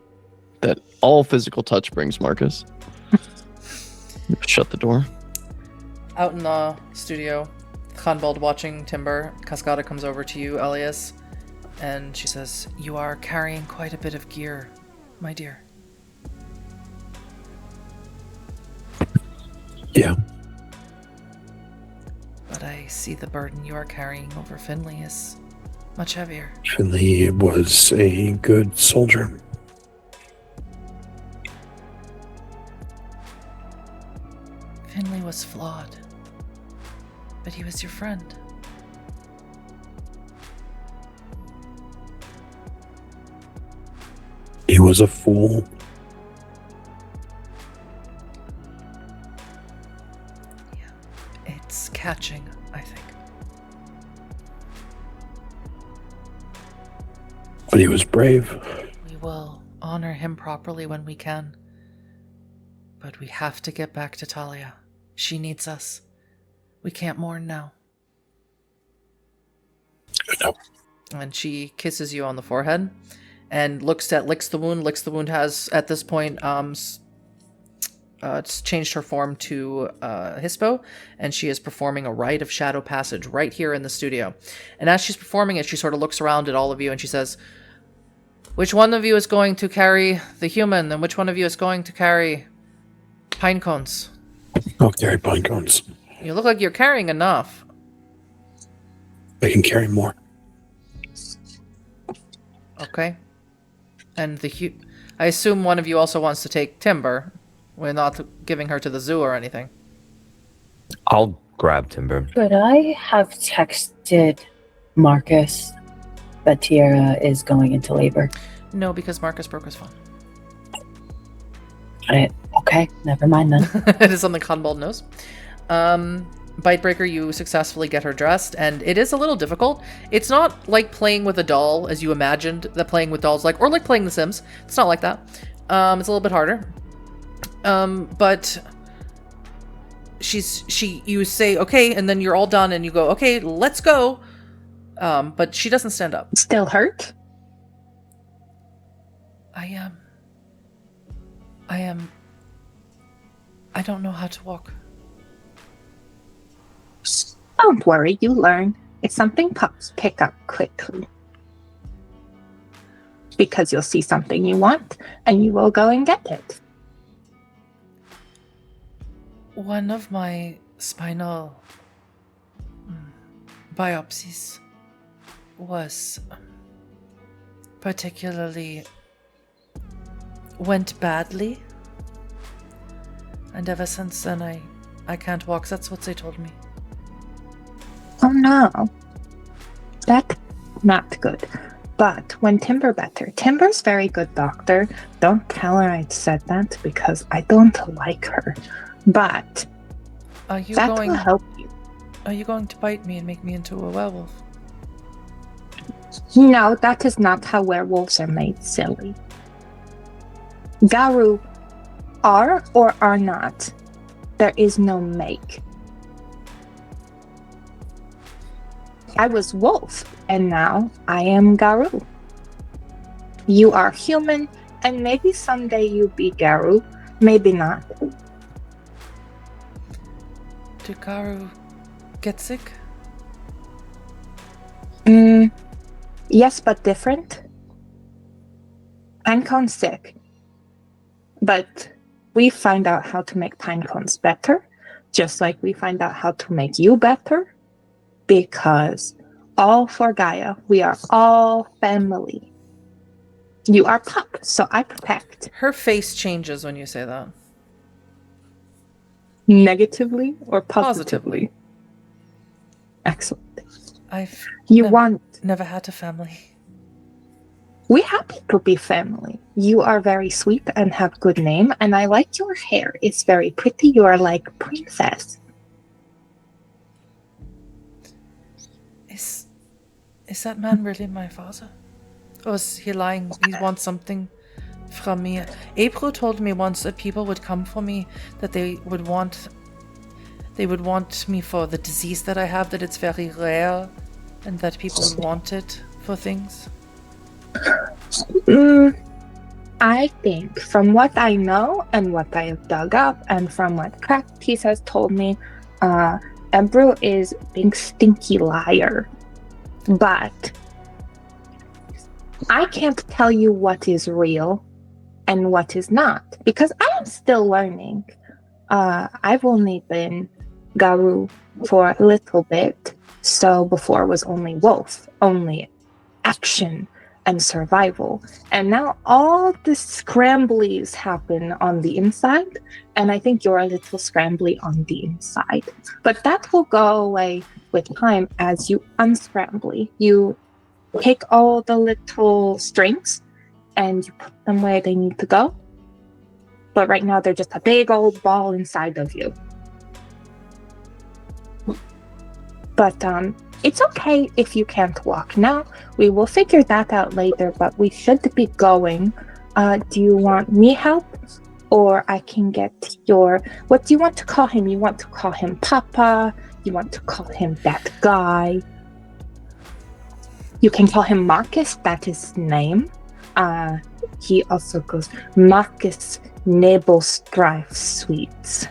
that all physical touch brings, Markus. Shut the door. Out in the studio, Khanbald watching Timber, Cascada comes over to you, Elias, and she says, "You are carrying quite a bit of gear, my dear." Yeah. But I see the burden you are carrying over Finley is much heavier. Finley was a good soldier. Finley was flawed, but he was your friend. He was a fool. It's catching, I think. But he was brave. We will honor him properly when we can. But we have to get back to Thalia. She needs us. We can't mourn now. No. And she kisses you on the forehead and licks the wound. Licks the wound has, at this point, it's changed her form to Hispo, and she is performing a rite of shadow passage right here in the studio. And as she's performing it, she sort of looks around at all of you and she says, which one of you is going to carry the human, and which one of you is going to carry pine cones? I'll carry pine cones. You look like you're carrying enough. I can carry more. Okay. And I assume one of you also wants to take Timber. We're not giving her to the zoo or anything. I'll grab Timber. But I have texted Markus that Tierra is going into labor. No, because Markus broke his phone. Okay, never mind then. It is something Conbald knows. Byte-Breaker, you successfully get her dressed, and it is a little difficult. It's not like playing with a doll as you imagined that playing with dolls or like playing The Sims. It's not like that. It's a little bit harder. But you say, okay, and then you're all done and you go, okay, let's go. But she doesn't stand up. Still hurt? I don't know how to walk. Don't worry, you learn. If something pops, pick up quickly. Because you'll see something you want, and you will go and get it. One of my spinal biopsies was particularly went badly, and ever since then I can't walk. That's what they told me. Oh no. That's not good. But when Timber's very good doctor. Don't tell her I said that because I don't like her. But will help you. Are you going to bite me and make me into a werewolf? No, that is not how werewolves are made, silly. Garou are or are not. There is no make. I was wolf, and now I am Garou. You are human, and maybe someday you'll be Garou, maybe not. Do Garou get sick? Yes, but different. Pinecone's sick. But we find out how to make pinecones better, just like we find out how to make you better. Because all for Gaia, we are all family. You are pup, so I protect. Her face changes when you say that. Negatively or positively? Excellent. Never had a family. We're happy to be family. You are very sweet and have good name, and I like your hair. It's very pretty. You are like princess. Is that man really my father? Or is he lying? He wants something from me. April told me once that people would come for me, that they would want me for the disease that I have, that it's very rare, and that people would want it for things. I think from what I know and what I have dug up and from what practice has told me, Ebru is a big stinky liar. But I can't tell you what is real and what is not, because I am still learning. I've only been Garou for a little bit, so before was only wolf, only action and survival. And now all the scramblies happen on the inside, and I think you're a little scrambly on the inside. But that will go away with time as you unscrambly. You take all the little strings and you put them where they need to go. But right now they're just a big old ball inside of you. But it's okay if you can't walk now. We will figure that out later, but we should be going. Do you want me help? Or I can get what do you want to call him? You want to call him Papa? You want to call him that guy? You can call him Markus, that is his name. He also goes, Markus Nebelstreif sweets.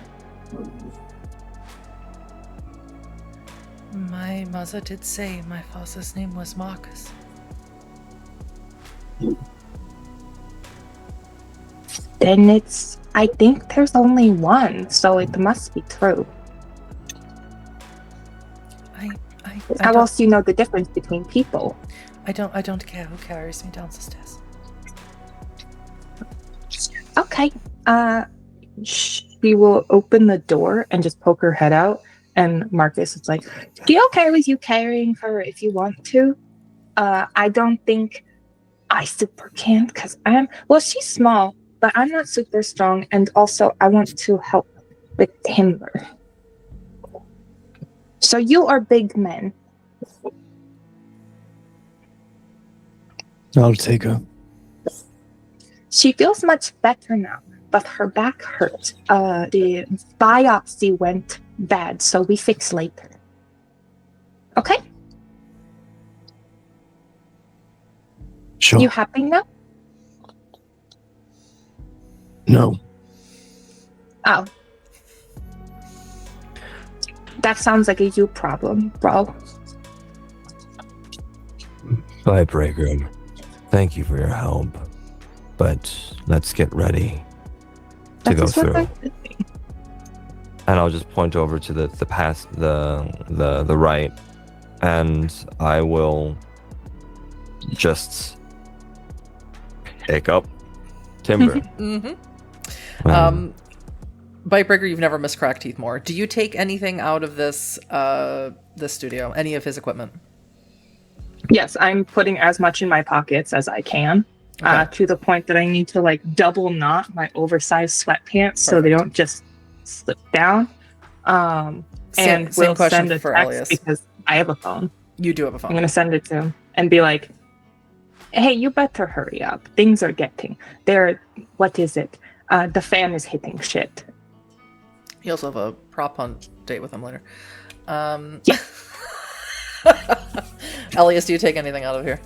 My mother did say my father's name was Markus. Then I think there's only one, so it must be true. How else do you know the difference between people? I don't care who carries me down the stairs. Okay. She will open the door and just poke her head out, and Markus is like, "Be okay with you carrying her if you want to. I don't think I super can because she's small, but I'm not super strong, and also I want to help with timber. So you are big men." I'll take her. She feels much better now, but her back hurts. The biopsy went bad, so we fix later. Okay? Sure. You happy now? No. Oh. That sounds like a you problem, bro. Byte-Breaker, thank you for your help, but let's get ready to go through. And I'll just point over to the right, and I will just pick up timber. Mm-hmm. Byte-Breaker, you've never missed crack teeth more. Do you take anything out of this studio? Any of his equipment? Yes, I'm putting as much in my pockets as I can, to the point that I need to like double knot my oversized sweatpants so they don't just slip down. And we'll send a text Elias. because I have a phone. You do have a phone. I'm going to send it to him and be like, "Hey, you better hurry up. Things are getting there. What is it? The fan is hitting shit." You also have a prop hunt date with him later. Yeah. Elias, do you take anything out of here?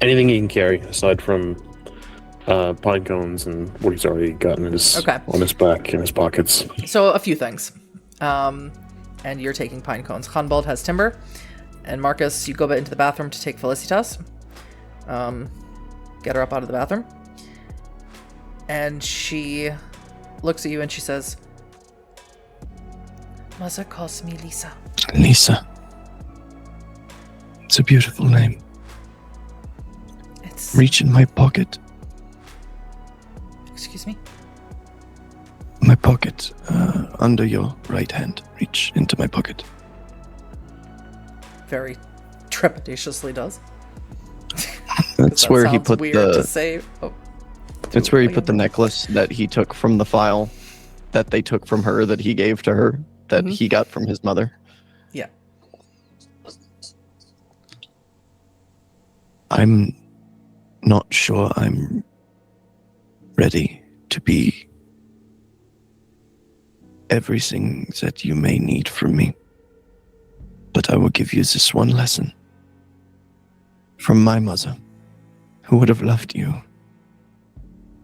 Anything he can carry aside from pine cones and what he's already gotten on his back in his pockets. So a few things. And you're taking pine cones. Hanbald has timber. And Markus, you go into the bathroom to take Felicitas. Get her up out of the bathroom. And she looks at you and she says, "Mother calls me Lisa." Lisa. It's a beautiful name. Reach in my pocket. Excuse me? My pocket, under your right hand. Reach into my pocket. Very trepidatiously does. That's where he put weird the. To say. Oh. That's where he put the necklace that he took from the file, that they took from her, that he gave to her, that he got from his mother. Yeah. I'm not sure I'm ready to be everything that you may need from me. But I will give you this one lesson from my mother, who would have loved you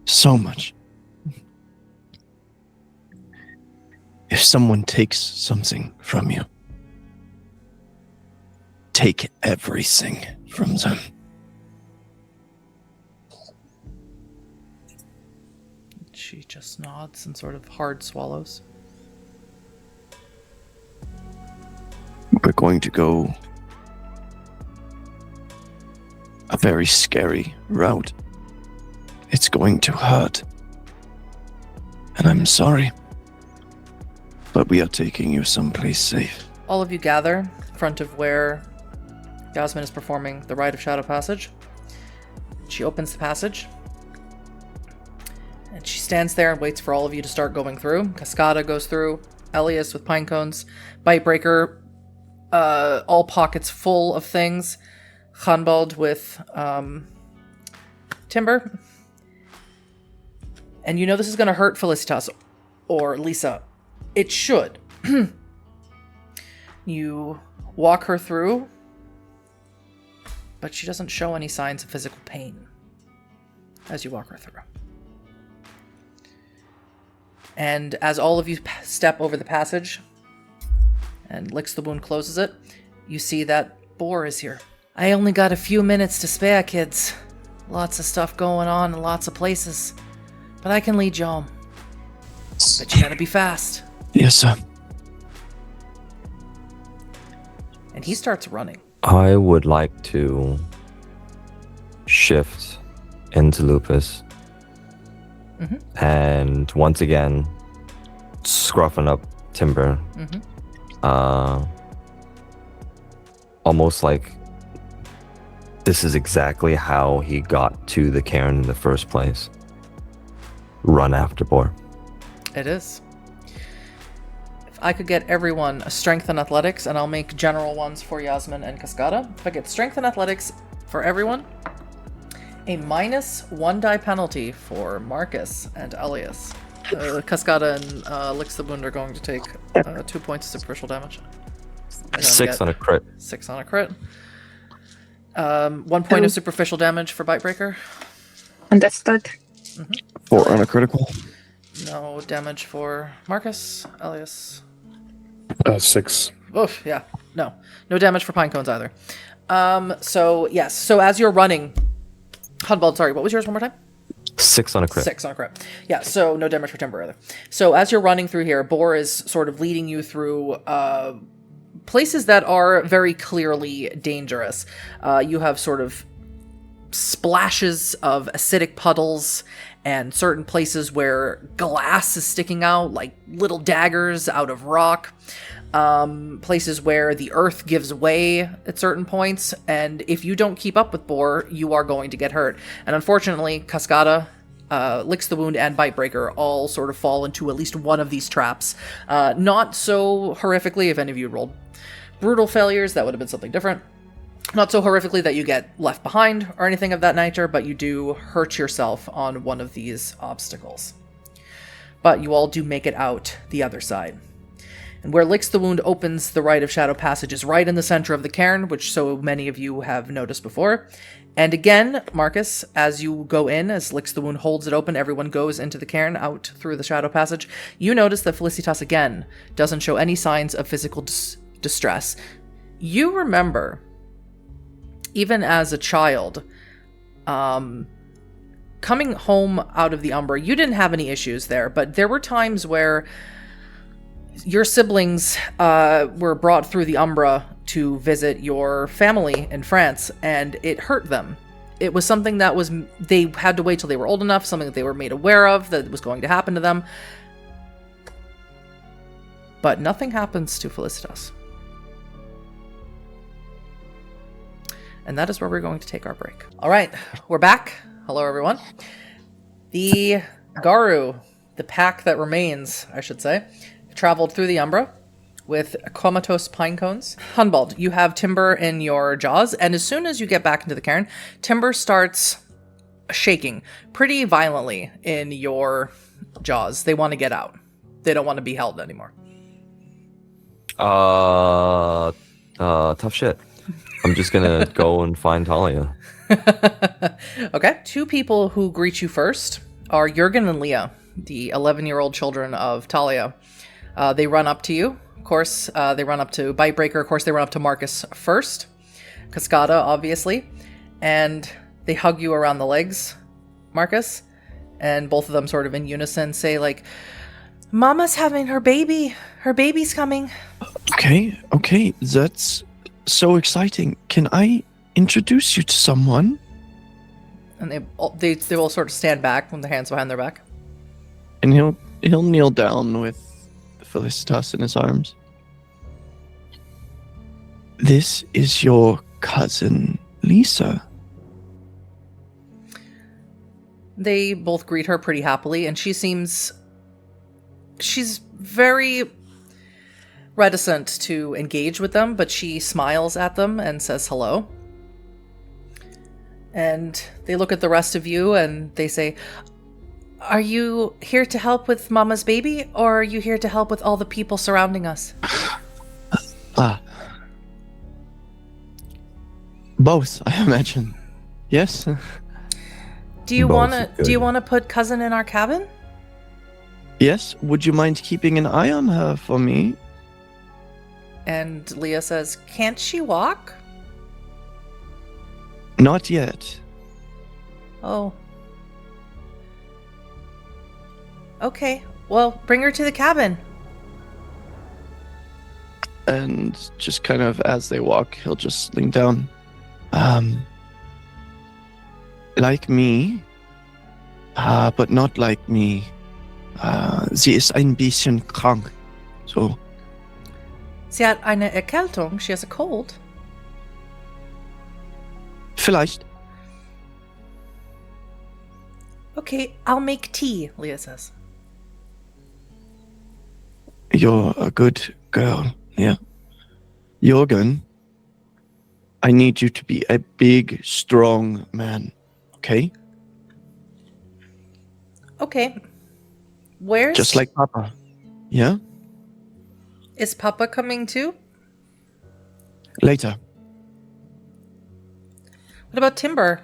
so much. If someone takes something from you, take everything from them. She just nods and sort of hard swallows. We're going to go a very scary route. It's going to hurt. And I'm sorry. But we are taking you someplace safe. All of you gather in front of where Yasmin is performing the rite of Shadow Passage. She opens the passage. And she stands there and waits for all of you to start going through. Cascada goes through. Elias with pine cones. Byte-Breaker, all pockets full of things. Hanbald with timber. And you know this is going to hurt Felicitas or Lisa. It should. You walk her through, but she doesn't show any signs of physical pain. as you walk her through. And as all of you step over the passage, and Licks the Wound closes it, you see that Boar is here. I only got a few minutes to spare, kids. Lots of stuff going on in lots of places. But I can lead you home. But you gotta be fast. Yes, sir. And he starts running. I would like to shift into Lupus. And once again, scruffing up Timber. Almost like this is exactly how he got to the cairn in the first place. Run after Boar. It is. If I could get everyone a strength and athletics, and I'll make general ones for Yasmin and Cascada. If I get strength and athletics for everyone, a -1 die penalty for Markus and Elias. Cascada and Licks the Wound are going to take 2 points of superficial damage. 6 on a crit. 6 on a crit. 1 point of superficial damage for Byte-Breaker. Understood. 4 on a critical. No damage for Markus. Elias. 6. Oof, yeah. No damage for Pine Cones either. So, yes. So as you're running... Hudbald, sorry, what was yours one more time? 6 on a crit. 6 on a crit. Yeah, so no damage for Timber either. So as you're running through here, Boar is sort of leading you through places that are very clearly dangerous. You have sort of splashes of acidic puddles and certain places where glass is sticking out, like little daggers out of rock. Places where the earth gives way at certain points, and if you don't keep up with Boar, you are going to get hurt. And unfortunately, Cascada, Licks the Wound, and Byte-Breaker all sort of fall into at least one of these traps. Not so horrifically, if any of you rolled brutal failures, that would have been something different. Not so horrifically that you get left behind or anything of that nature, but you do hurt yourself on one of these obstacles. But you all do make it out the other side. And where Licks the Wound opens the Rite of Shadow Passage is right in the center of the cairn, which so many of you have noticed before. And again, Markus, as you go in, as Licks the Wound holds it open, everyone goes into the cairn out through the Shadow Passage. You notice that Felicitas again doesn't show any signs of physical distress. You remember, even as a child, coming home out of the Umbra, you didn't have any issues there, but there were times where your siblings were brought through the Umbra to visit your family in France, and it hurt them. It was something that they had to wait till they were old enough, something that they were made aware of that was going to happen to them. But nothing happens to Felicitas. And that is where we're going to take our break. All right, we're back. Hello, everyone. The Garu, the pack that remains, I should say, traveled through the Umbra with comatose pine cones. Hunbald, you have Timber in your jaws, and as soon as you get back into the cairn, Timber starts shaking pretty violently in your jaws. They want to get out. They don't want to be held anymore. Tough shit. I'm just gonna go and find Thalia. Okay. 2 people who greet you first are Jurgen and Leah, the 11-year-old children of Thalia. They run up to you. Of course, they run up to Byte-Breaker. Of course, they run up to Markus first. Cascada, obviously. And they hug you around the legs, Markus. And both of them sort of in unison say, like, Mama's having her baby. Her baby's coming. Okay. That's so exciting. Can I introduce you to someone? And they will sort of stand back with their hands behind their back. And he'll kneel down with Felicitas in his arms. This is your cousin, Lisa. They both greet her pretty happily, and she's very reticent to engage with them, but she smiles at them and says hello. And they look at the rest of you and they say, Are you here to help with Mama's baby, or are you here to help with all the people surrounding us? Both, I imagine. Yes? Do you Both want are good. to put cousin in our cabin? Yes, would you mind keeping an eye on her for me? And Leah says, "Can't she walk?" Not yet. Oh. Okay. Well, bring her to the cabin. And just kind of as they walk, he'll just lean down. Like me, but not like me. Sie ist ein bisschen krank. So, Sie hat eine Erkältung. She has a cold. vielleicht. Okay, I'll make tea, Leah says. You're a good girl, yeah. Jorgen, I need you to be a big, strong man, okay? Okay. Where's... Just like Papa, yeah? Is Papa coming too? Later. What about Timber?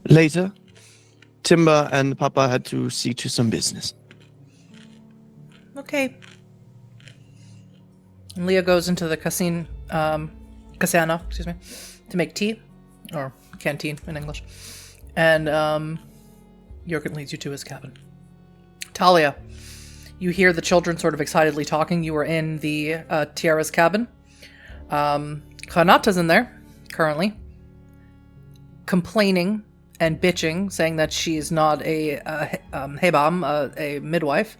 Later. Timber and Papa had to see to some business. Okay. And Leah goes into the kasana, excuse me, to make tea, or canteen in English. And Jorgen leads you to his cabin. Thalia, you hear the children sort of excitedly talking. You are in the Tiara's cabin. Renata's in there, currently, complaining and bitching, saying that she's not a hebam, a midwife,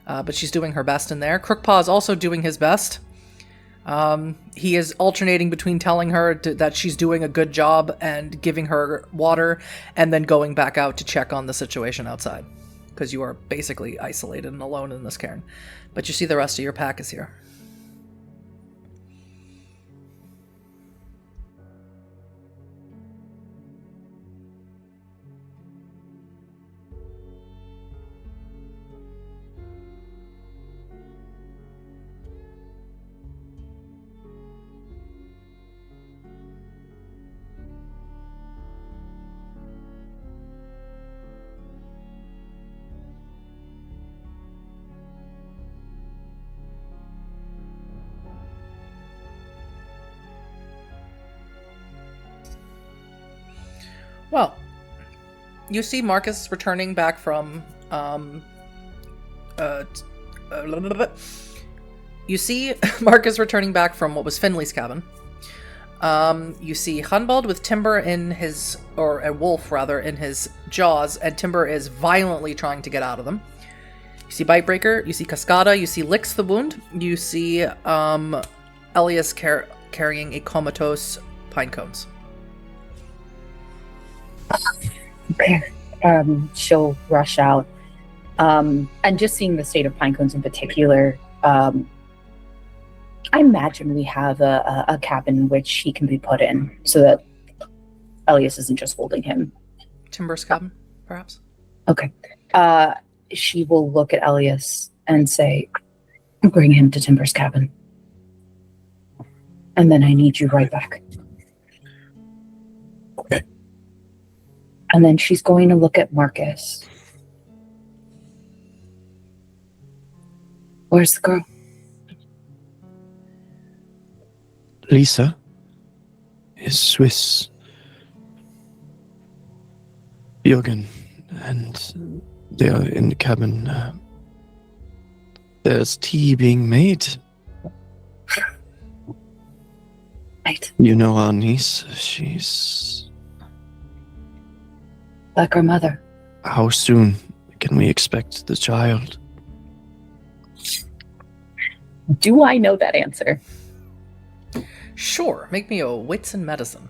but she's doing her best in there. Crookpaw is also doing his best. He is alternating between telling her that she's doing a good job and giving her water, and then going back out to check on the situation outside, because you are basically isolated and alone in this cairn. But you see the rest of your pack is here. Well, you see Markus returning back from, you see Markus returning back from what was Finley's cabin. You see Hunbald with Timber in his, or a wolf rather, in his jaws, and Timber is violently trying to get out of them. You see Byte-Breaker, you see Cascada, you see Licks the Wound, you see Elias carrying a comatose pine cones. Okay. She'll rush out. And just seeing the state of Pinecones in particular, I imagine we have a cabin in which he can be put in so that Elias isn't just holding him. Timber's cabin, perhaps? Okay. She will look at Elias and say, bring him to Timber's cabin. And then I need you right back. Okay. And then she's going to look at Markus. Where's the girl? Lisa is Swiss. Jorgen, and they are in the cabin. There's tea being made. Right. You know our niece, she's... Like her mother. How soon can we expect the child? Do I know that answer? Sure. Make me a wits and medicine.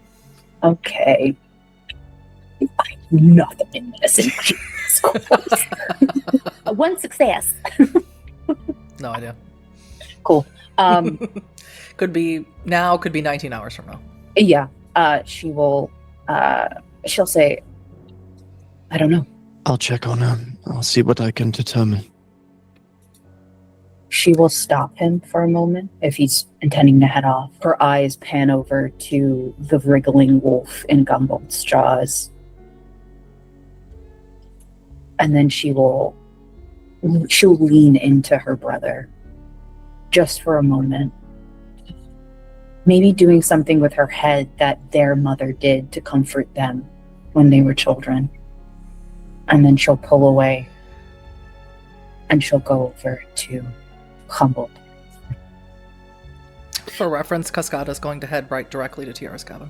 Okay. I know nothing in medicine. Jesus Christ. One success. No idea. Cool. Could be now, could be 19 hours from now. Yeah. She will, she'll say, I don't know. I'll check on her. I'll see what I can determine. She will stop him for a moment if he's intending to head off. Her eyes pan over to the wriggling wolf in Gumball's jaws. And then she'll lean into her brother just for a moment. Maybe doing something with her head that their mother did to comfort them when they were children. And then she'll pull away and she'll go over to Humboldt. For reference, Cascada's going to head right directly to Tiara's cabin.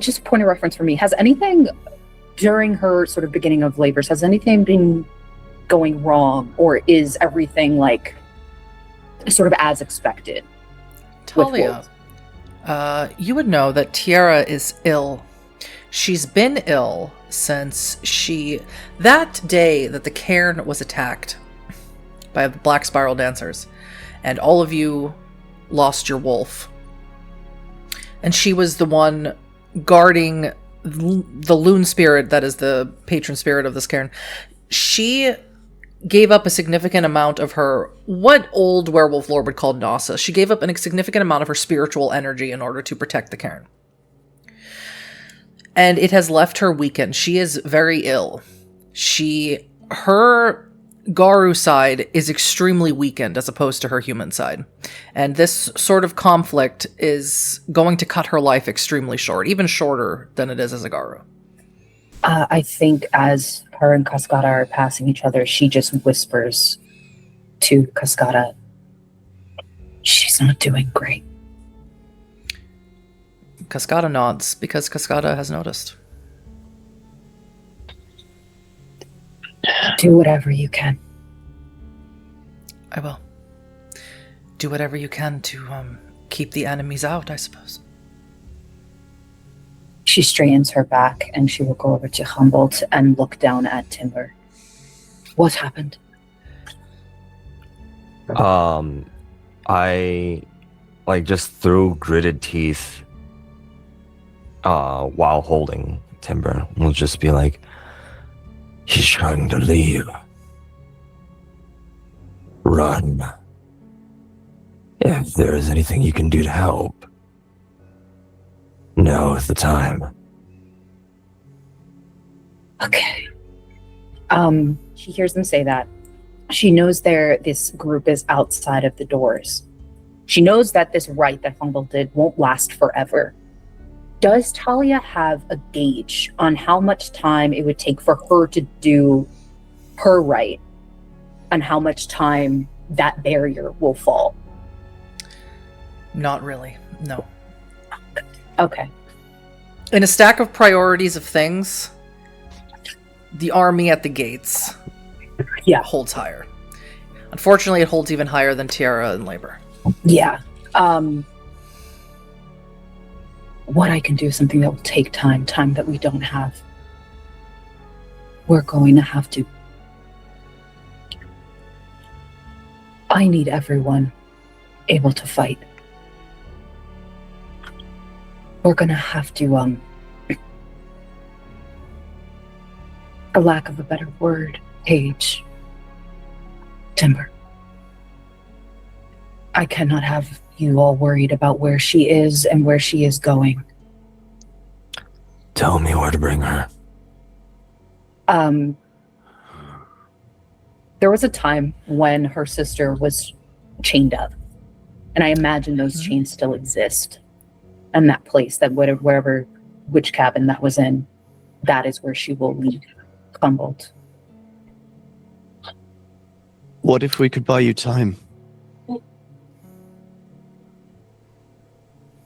Just point of reference for me. Has anything during her sort of beginning of labors, has anything been going wrong, or is everything like sort of as expected? Thalia, you would know that Tiara is ill. She's been ill since that day that the cairn was attacked by the Black Spiral Dancers, and all of you lost your wolf. And she was the one guarding the loon spirit that is the patron spirit of this cairn. She gave up a significant amount of her, what old werewolf lore would call Nasa. She gave up a significant amount of her spiritual energy in order to protect the cairn. And it has left her weakened. She is very ill. Her Garu side is extremely weakened as opposed to her human side. And this sort of conflict is going to cut her life extremely short, even shorter than it is as a Garu. I think as her and Cascada are passing each other, she just whispers to Cascada, "She's not doing great." Cascada nods because Cascada has noticed. Do whatever you can. I will. Do whatever you can to keep the enemies out, I suppose. She straightens her back and she will go over to Humboldt and look down at Timber. What happened? I just through gritted teeth while holding Timber. We'll just be like, "He's trying to leave. Run. If there is anything you can do to help, now is the time." Okay. She hears them say that. She knows this group is outside of the doors. She knows that this rite that Humboldt did won't last forever. Does Thalia have a gauge on how much time it would take for her to do her rite, and how much time that barrier will fall? Not really, no. Okay. In a stack of priorities of things, the army at the gates holds higher. Unfortunately, it holds even higher than Tiara in labor. Yeah. What I can do is something that will take time that we don't have. We're going to have to. I need everyone able to fight. We're going to have to, for lack of a better word, Paige, Timber. I cannot have you all worried about where she is and where she is going. Tell me where to bring her. There was a time when her sister was chained up, and I imagine those chains still exist. And that place, wherever, which cabin that was in, that is where she will leave Humboldt. What if we could buy you time?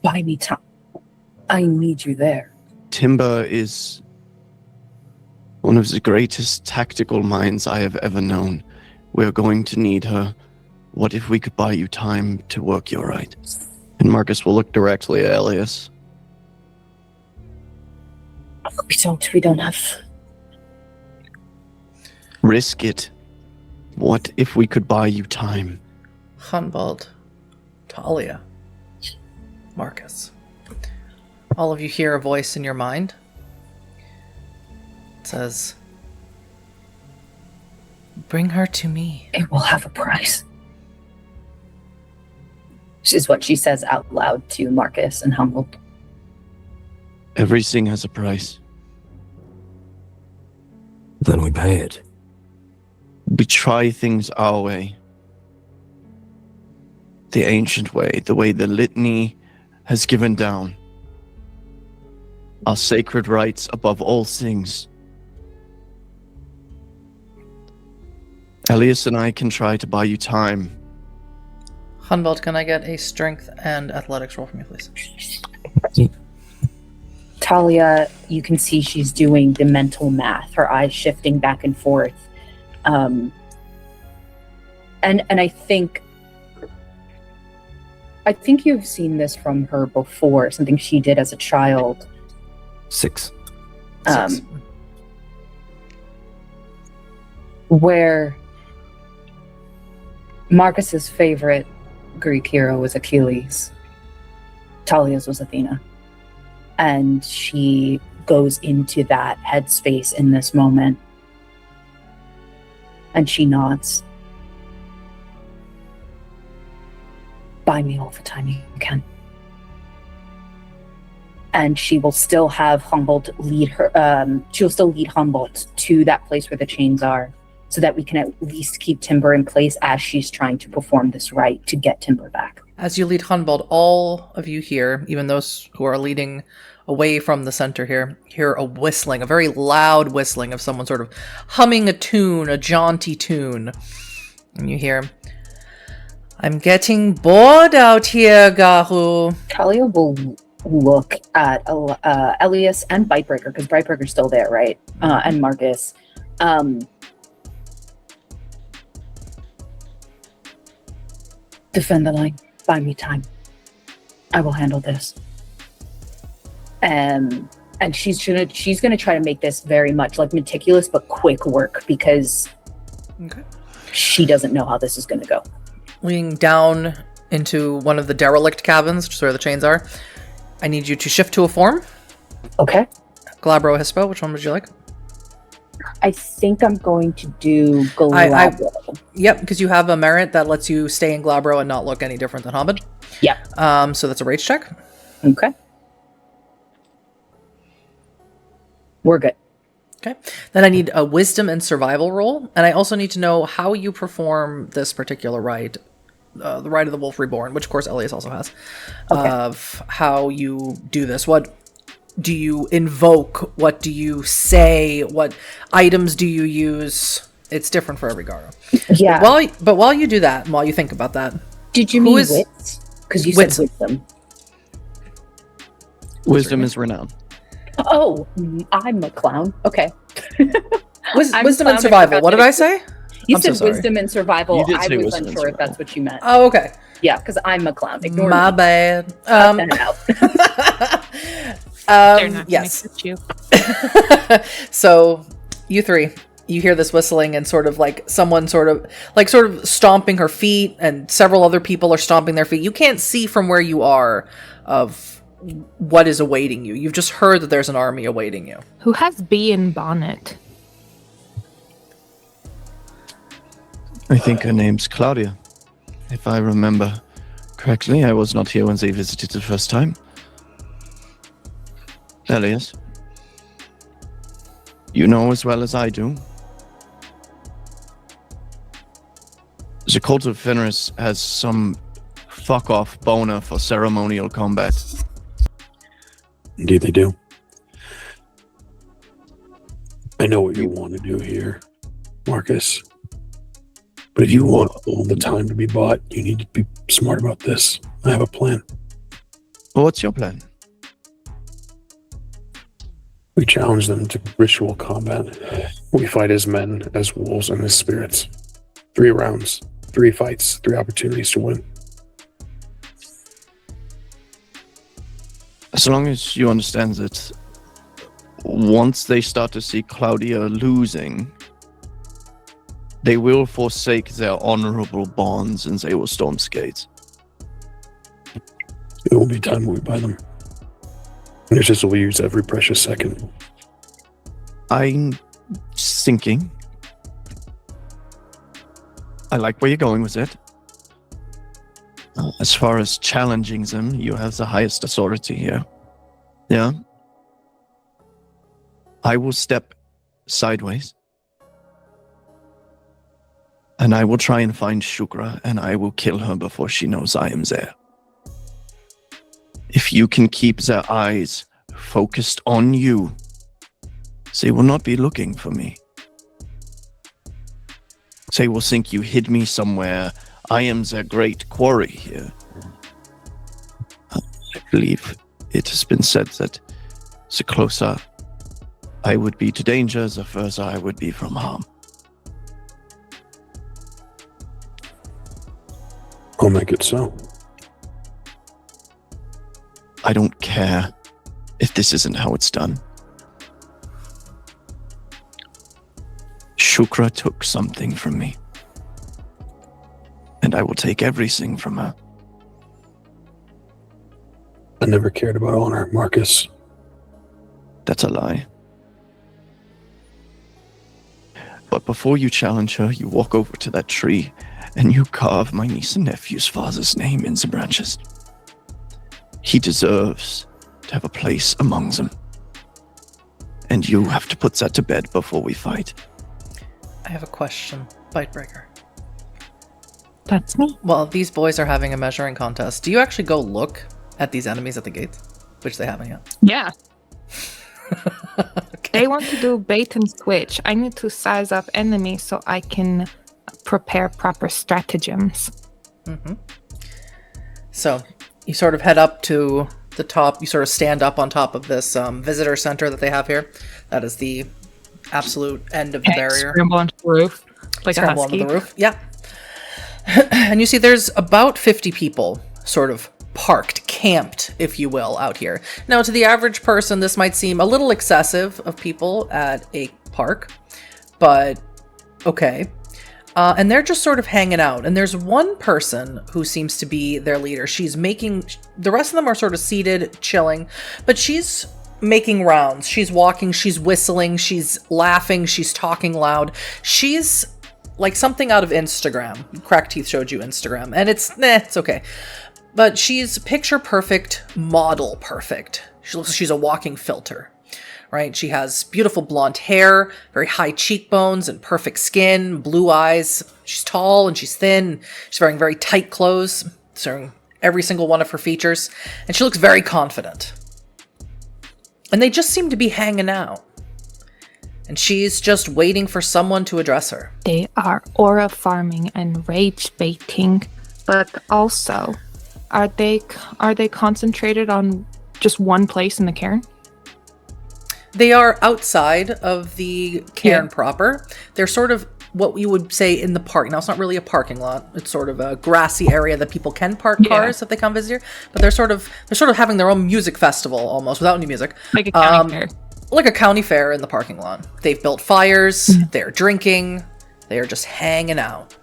Buy me time. I need you there. Timber is one of the greatest tactical minds I have ever known. We're going to need her. What if we could buy you time to work your right? And Markus will look directly at Elias. We don't have... Risk it. What if we could buy you time? Humboldt, Thalia, Markus. All of you hear a voice in your mind. It says, Bring her to me. It will have a price. This is what she says out loud to Markus and Humboldt. Everything has a price. Then we pay it. We try things our way. The ancient way, the way the litany has given down. Our sacred rights above all things. Elias and I can try to buy you time. Humboldt, can I get a strength and athletics roll from you, please? Thalia, you can see she's doing the mental math, her eyes shifting back and forth. And I think you've seen this from her before, something she did as a child. 6. Where Marcus's favorite Greek hero was Achilles. Thalia's was Athena. And she goes into that headspace in this moment. And she nods. Buy me all the time you can. And she will still have Humboldt lead her, she'll still lead Humboldt to that place where the chains are, so that we can at least keep Timber in place as she's trying to perform this rite to get Timber back. As you lead Humboldt, all of you here, even those who are leading away from the center here, hear a whistling, a very loud whistling of someone sort of humming a tune, a jaunty tune. And you hear, "I'm getting bored out here, Garu." Thalia will look at Elias and Byte-Breaker, because Byte-Breaker's still there, right? And Markus. Defend the line. Buy me time. I will handle this. And she's gonna try to make this very much like meticulous but quick work, because she doesn't know how this is gonna go. Leaning down into one of the derelict cabins, which is where the chains are, I need you to shift to a form. Okay. Glabro, Hispo, which one would you like? I think I'm going to do Glabro. Yep, because you have a merit that lets you stay in Glabro and not look any different than Hobbit. Yeah. So that's a rage check. Okay. We're good. Okay. Then I need a wisdom and survival roll, and I also need to know how you perform this particular rite, the Rite of the Wolf Reborn, which of course Elias also has, of how you do this. What do you invoke? What do you say? What items do you use? It's different for every Garo. Yeah. But while you do that, and while you think about that, did you mean wits? Because you said wisdom. Wisdom is renowned. Oh, I'm a clown. Okay. Wisdom and survival. What did I say? You said wisdom and survival. You did I say was wisdom and unsure if survival. that's what you meant. Oh, okay. Yeah, because I'm a clown. Ignore My me. bad. Cut that out. They're not Yes. gonna get you. So, you three, you hear this whistling and sort of like someone sort of stomping her feet, and several other people are stomping their feet. You can't see from where you are of what is awaiting you. You've just heard that there's an army awaiting you. Who has bee in bonnet? I think her name's Claudia. If I remember correctly, I was not here when they visited the first time. Elias, you know as well as I do. The cult of Fenris has some fuck-off boner for ceremonial combat. Indeed they do. I know what you want to do here, Markus. But if you want all the time to be bought, you need to be smart about this. I have a plan. Well, what's your plan? We challenge them to ritual combat. We fight as men, as wolves, and as spirits. 3 rounds, 3 fights, 3 opportunities to win. As long as you understand that once they start to see Claudia losing, they will forsake their honorable bonds and they will storm skates. It will be time when we buy them. And it's just we'll use every precious second. I'm thinking I like where you're going with it. As far as challenging them, you have the highest authority here. Yeah? I will step sideways. And I will try and find Shukra, and I will kill her before she knows I am there. If you can keep their eyes focused on you, they will not be looking for me. They will think you hid me somewhere. I am their great quarry here. I believe it has been said that the closer I would be to danger, the further I would be from harm. I'll make it so. I don't care if this isn't how it's done. Shukra took something from me. And I will take everything from her. I never cared about honor, Markus. That's a lie. But before you challenge her, you walk over to that tree and you carve my niece and nephew's father's name in the branches. He deserves to have a place among them. And you have to put that to bed before we fight. I have a question, Byte-Breaker. That's me. Well, these boys are having a measuring contest. Do you actually go look at these enemies at the gates? Which they haven't yet. Yeah. Okay. They want to do bait and switch. I need to size up enemies so I can prepare proper stratagems. Mm-hmm. So you sort of head up to the top. You sort of stand up on top of this visitor center that they have here. That is the absolute end of the barrier. Scramble onto the roof. Like Scramble a husky. onto the roof. Yeah. And you see there's about 50 people sort of parked, camped, if you will, out here. Now, to the average person, this might seem a little excessive of people at a park, but okay. And they're just sort of hanging out. And there's one person who seems to be their leader. She's making... The rest of them are sort of seated, chilling, but she's making rounds. She's walking, she's whistling, she's laughing, she's talking loud. She's like something out of Instagram. Crack Teeth showed you Instagram, and it's okay. But she's picture perfect, model perfect. She looks like she's a walking filter, right? She has beautiful blonde hair, very high cheekbones and perfect skin, blue eyes. She's tall and she's thin. She's wearing very tight clothes, showing every single one of her features. And she looks very confident. And they just seem to be hanging out. And she's just waiting for someone to address her. They are aura farming and rage baiting, but also, are they concentrated on just one place in the cairn? They are outside of the cairn proper. They're sort of what you would say in the park. Now, it's not really a parking lot. It's sort of a grassy area that people can park cars if they come visit here. But they're sort of having their own music festival almost, without any music. Like a county fair. Like a county fair in the parking lot. They've built fires. They're drinking. They are just hanging out.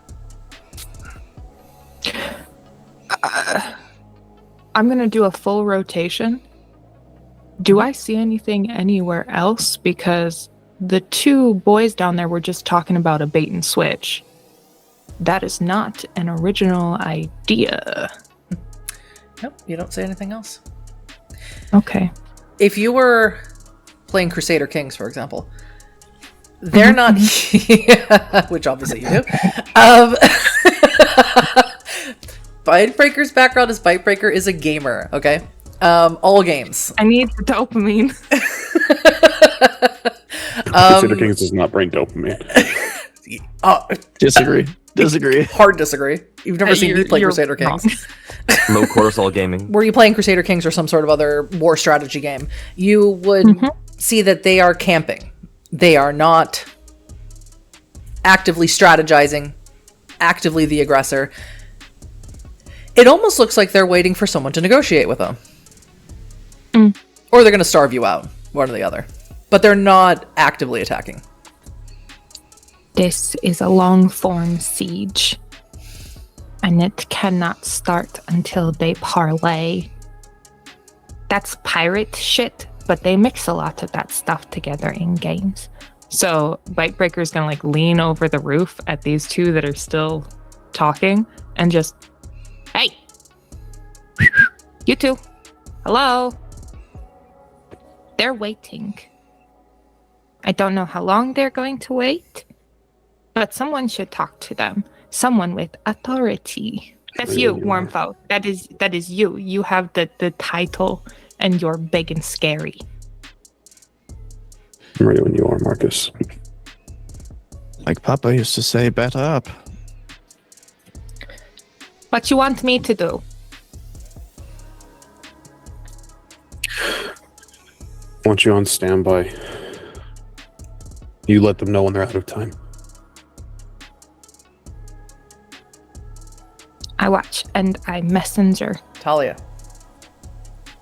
I'm going to do a full rotation. Do I see anything anywhere else? Because the two boys down there were just talking about a bait and switch. That is not an original idea. Nope, you don't say anything else. Okay. If you were playing Crusader Kings, for example, they're not... which obviously you do. Byte-Breaker's background as Byte-Breaker is a gamer, okay? All games. I need the dopamine. Crusader Kings does not bring dopamine. Disagree. Hard disagree. You've never seen me play Crusader Kings. Low cortisol gaming. Were you playing Crusader Kings or some sort of other war strategy game? You would see that they are camping. They are not actively strategizing, actively the aggressor. It almost looks like they're waiting for someone to negotiate with them. Or they're going to starve you out, one or the other. But they're not actively attacking. This is a long-form siege. And it cannot start until they parlay. That's pirate shit, but they mix a lot of that stuff together in games. So Byte-Breaker's going to lean over the roof at these two that are still talking and just, hey, you two, hello. They're waiting. I don't know how long they're going to wait, but someone should talk to them. Someone with authority. That's you, Wormfoe. That is you. You have the title, and you're big and scary. I'm ready when you are, Markus. Like Papa used to say, better up. What you want me to do? I want you on standby. You let them know when they're out of time. I watch and I messenger. Thalia.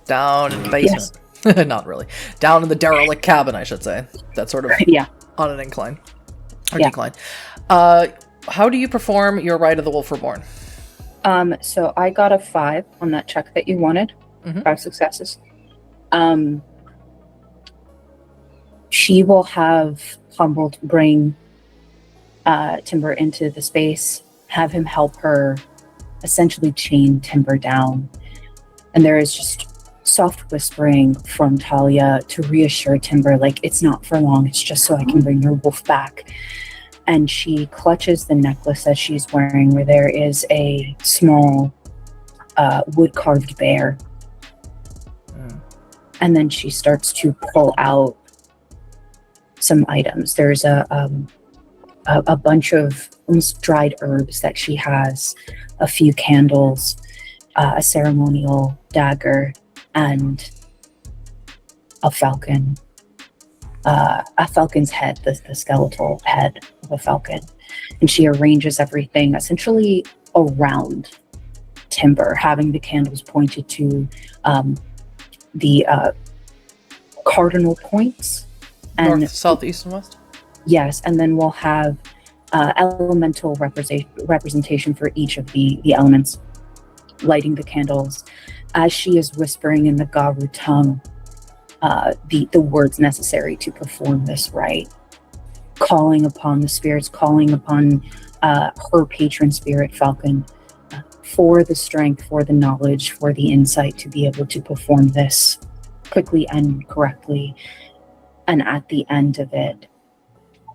Down in the basement. Not really. Down in the derelict cabin, I should say. That's sort of on an incline. Or decline. How do you perform your Rite of the Wolf Reborn? So I got a 5 on that check that you wanted. 5 successes. She will have Humboldt bring Timber into the space, have him help her essentially chain Timber down. And there is just soft whispering from Thalia to reassure Timber, like, it's not for long, it's just so I can bring your wolf back. And she clutches the necklace that she's wearing, where there is a small wood-carved bear. And then she starts to pull out some items. There's a bunch of almost dried herbs that she has, a few candles, a ceremonial dagger, and a falcon. A falcon's head, the skeletal head of a falcon. And she arranges everything essentially around Timber, having the candles pointed to the cardinal points. And North, south, east, and west? Yes, and then we'll have elemental representation for each of the elements, lighting the candles. As she is whispering in the Garu tongue, the words necessary to perform this rite, calling upon the spirits, calling upon her patron spirit, Falcon, for the strength, for the knowledge, for the insight to be able to perform this quickly and correctly. And at the end of it,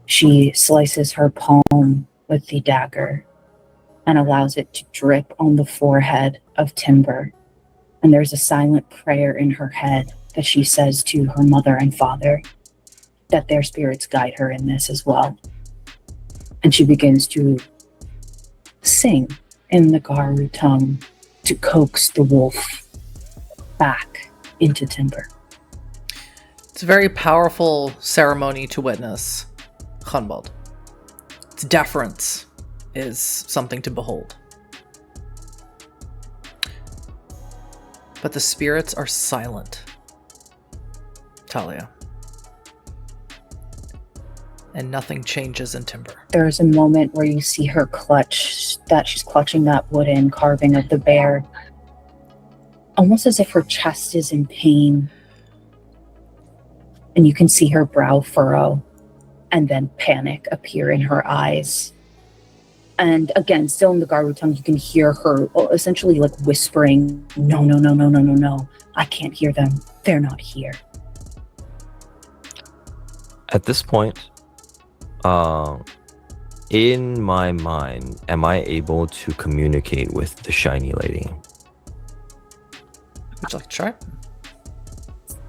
she slices her palm with the dagger and allows it to drip on the forehead of Timber. And there's a silent prayer in her head that she says to her mother and father, that their spirits guide her in this as well. And she begins to sing in the Garu tongue to coax the wolf back into Timber. It's a very powerful ceremony to witness, Humboldt. Its deference is something to behold. But the spirits are silent, Thalia. And nothing changes in Timber. There's a moment where you see her she's clutching that wooden carving of the bear, almost as if her chest is in pain. And you can see her brow furrow, and then panic appear in her eyes. And again, still in the Garu tongue, you can hear her essentially like whispering, no, no, no, no, no, no, no. I can't hear them. They're not here. At this point, in my mind, am I able to communicate with the shiny lady? Would you like to try?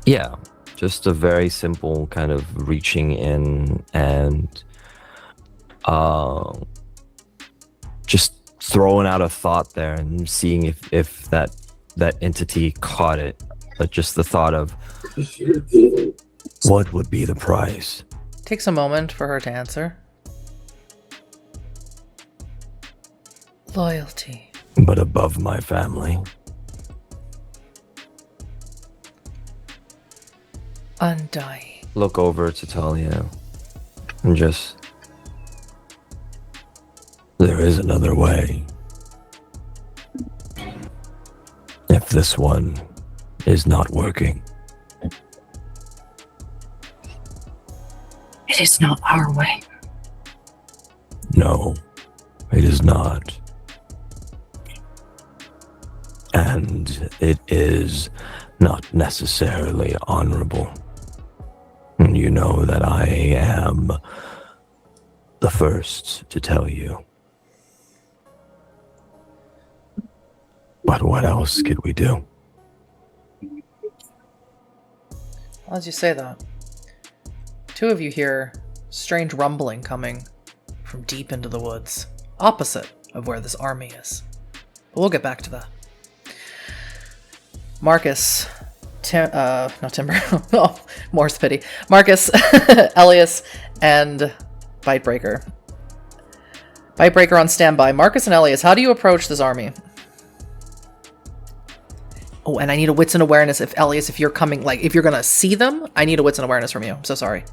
Yeah, just a very simple kind of reaching in and just throwing out a thought there and seeing if that entity caught it. But just the thought of, what would be the price? Takes a moment for her to answer. Loyalty. But above my family. Undying. Look over to Thalia and just, there is another way. If this one is not working. It is not our way. No, it is not. and it is not necessarily honorable. And you know that I am the first to tell you. But what else could we do? As you say that, two of you hear strange rumbling coming from deep into the woods, opposite of where this army is. But we'll get back to that. Markus, not Timber, oh, more's pity. Markus, Elias, and Byte-Breaker. Byte-Breaker on standby. Markus and Elias, how do you approach this army? Oh, and I need a wits and awareness if Elias, if you're coming, like, if you're gonna see them, I need a wits and awareness from you. I'm so sorry.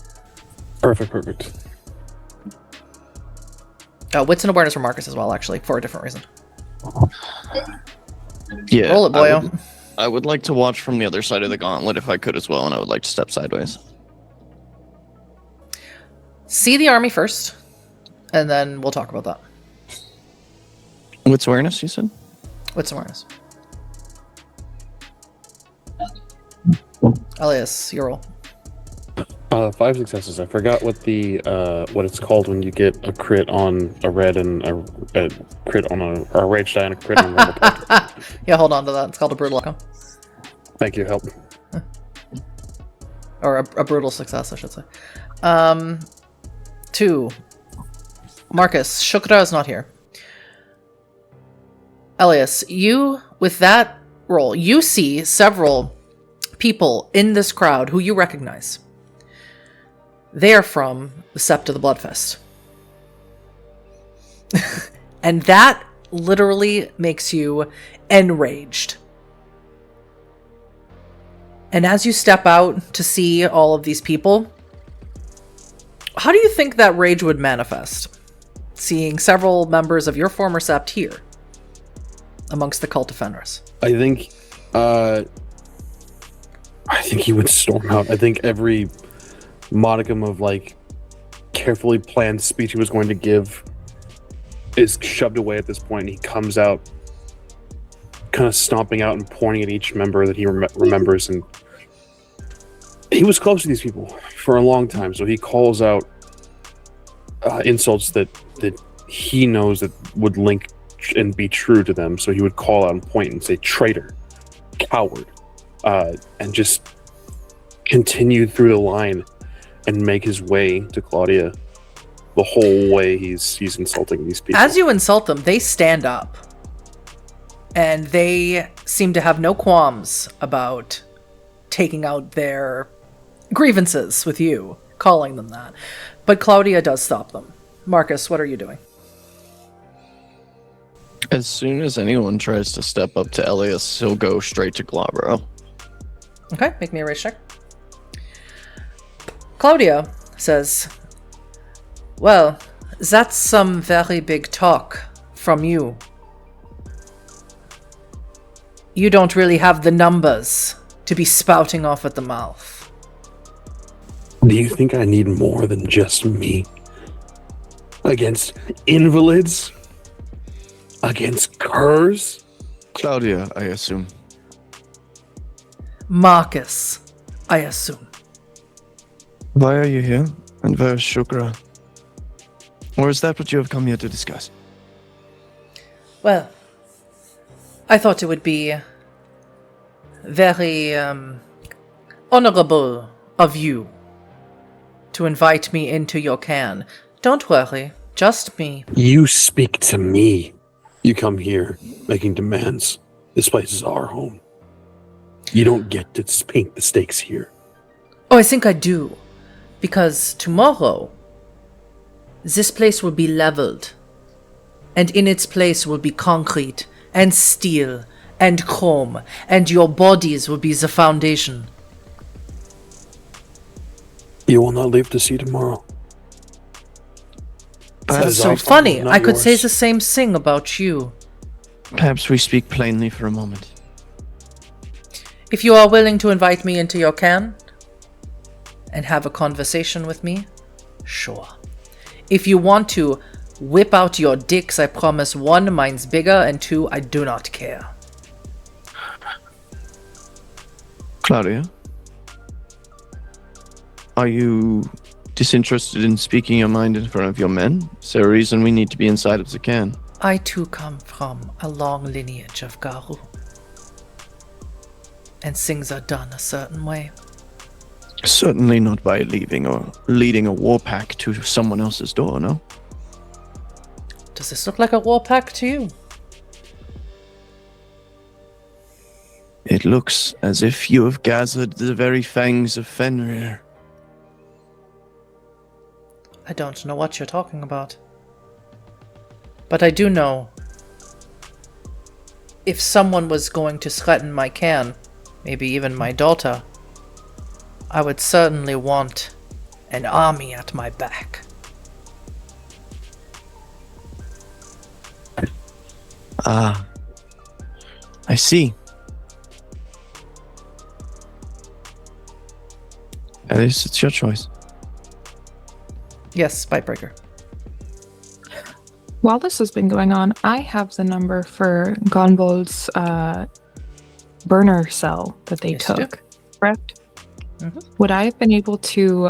Perfect. Wits and awareness from Markus as well, actually, for a different reason. Yeah. Roll it, boyo. I would like to watch from the other side of the gauntlet if I could as well, and I would like to step sideways. See the army first, and then we'll talk about that. What's awareness, you said? Wits and awareness. Elias, your roll. 5 successes. I forgot what the what it's called when you get a crit on a red and a crit on a rage die and a crit on a normal attack. Yeah, hold on to that. It's called a brutal outcome. Thank you, help. Or a brutal success, I should say. 2. Markus, Shukra is not here. Elias, you, with that roll, you see several people in this crowd who you recognize. They are from the Sept of the Bloodfest. And that literally makes you enraged. And as you step out to see all of these people, how do you think that rage would manifest? Seeing several members of your former Sept here amongst the cult of Fenris. I think he would storm out. I think every modicum of like carefully planned speech he was going to give is shoved away at this point, and he comes out kind of stomping out and pointing at each member that he remembers. And he was close to these people for a long time, so he calls out insults that he knows that would link and be true to them. So he would call out and point and say traitor, coward, and just continue through the line and make his way to Claudia. The whole way he's insulting these people. As you insult them, they stand up. And they seem to have no qualms about taking out their grievances with you, calling them that. But Claudia does stop them. Markus, what are you doing? As soon as anyone tries to step up to Elias, he'll go straight to Glabro. Okay, make me a race check. Claudia says, well, that's some very big talk from you. You don't really have the numbers to be spouting off at the mouth. Do you think I need more than just me? Against invalids? Against curs? Claudia, I assume. Markus, I assume. Why are you here? And where is Shukra? Or is that what you have come here to discuss? Well, I thought it would be very honorable of you to invite me into your can. Don't worry, just me. You speak to me. You come here making demands. This place is our home. You don't get to paint the stakes here. Oh, I think I do. Because tomorrow, this place will be leveled. And in its place will be concrete and steel and chrome. And your bodies will be the foundation. You will not live to see tomorrow. That's so funny. I could say the same thing about you. Perhaps we speak plainly for a moment. If you are willing to invite me into your can and have a conversation with me, sure. If you want to whip out your dicks, I promise 1, mine's bigger, and 2, I do not care. Claudia, are you disinterested in speaking your mind in front of your men? Is there a reason we need to be inside of the cairn? I too come from a long lineage of Garou. And things are done a certain way. Certainly not by leaving or leading a war pack to someone else's door, no? Does this look like a war pack to you? It looks as if you have gathered the very fangs of Fenrir. I don't know what you're talking about. But I do know if someone was going to threaten my cairn, maybe even my daughter, I would certainly want an army at my back. Ah, I see. At least it's your choice. Yes, Byte-Breaker. While this has been going on, I have the number for Gonvold's burner cell that they Yes, you do. took, correct? Mhm. Would I have been able to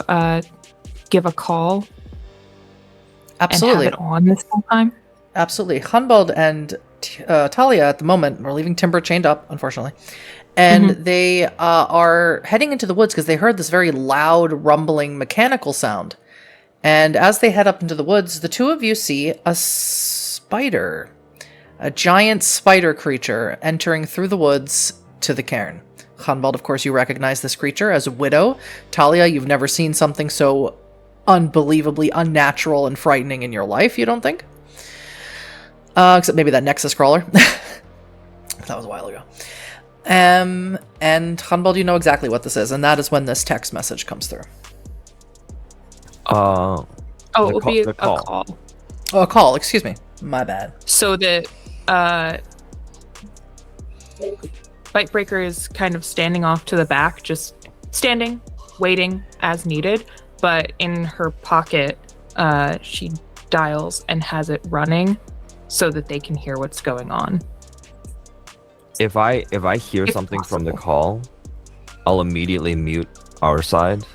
give a call Absolutely. and have it on this whole time? Absolutely. Hunbald and Thalia at the moment are leaving Timber chained up, unfortunately. And they are heading into the woods because they heard this very loud, rumbling, mechanical sound. And as they head up into the woods, the two of you see a spider. A giant spider creature entering through the woods to the cairn. Hunbald, of course, you recognize this creature as a widow. Thalia, you've never seen something so unbelievably unnatural and frightening in your life, you don't think? Except maybe that Nexus crawler. That was a while ago. And Hunbald, you know exactly what this is, and that is when this text message comes through. Oh, it would be a call. Oh, a call, excuse me. My bad. So that Byte-Breaker is kind of standing off to the back, just standing, waiting as needed. But in her pocket, she dials and has it running so that they can hear what's going on. If I hear If something from the possible. call, I'll immediately mute our side,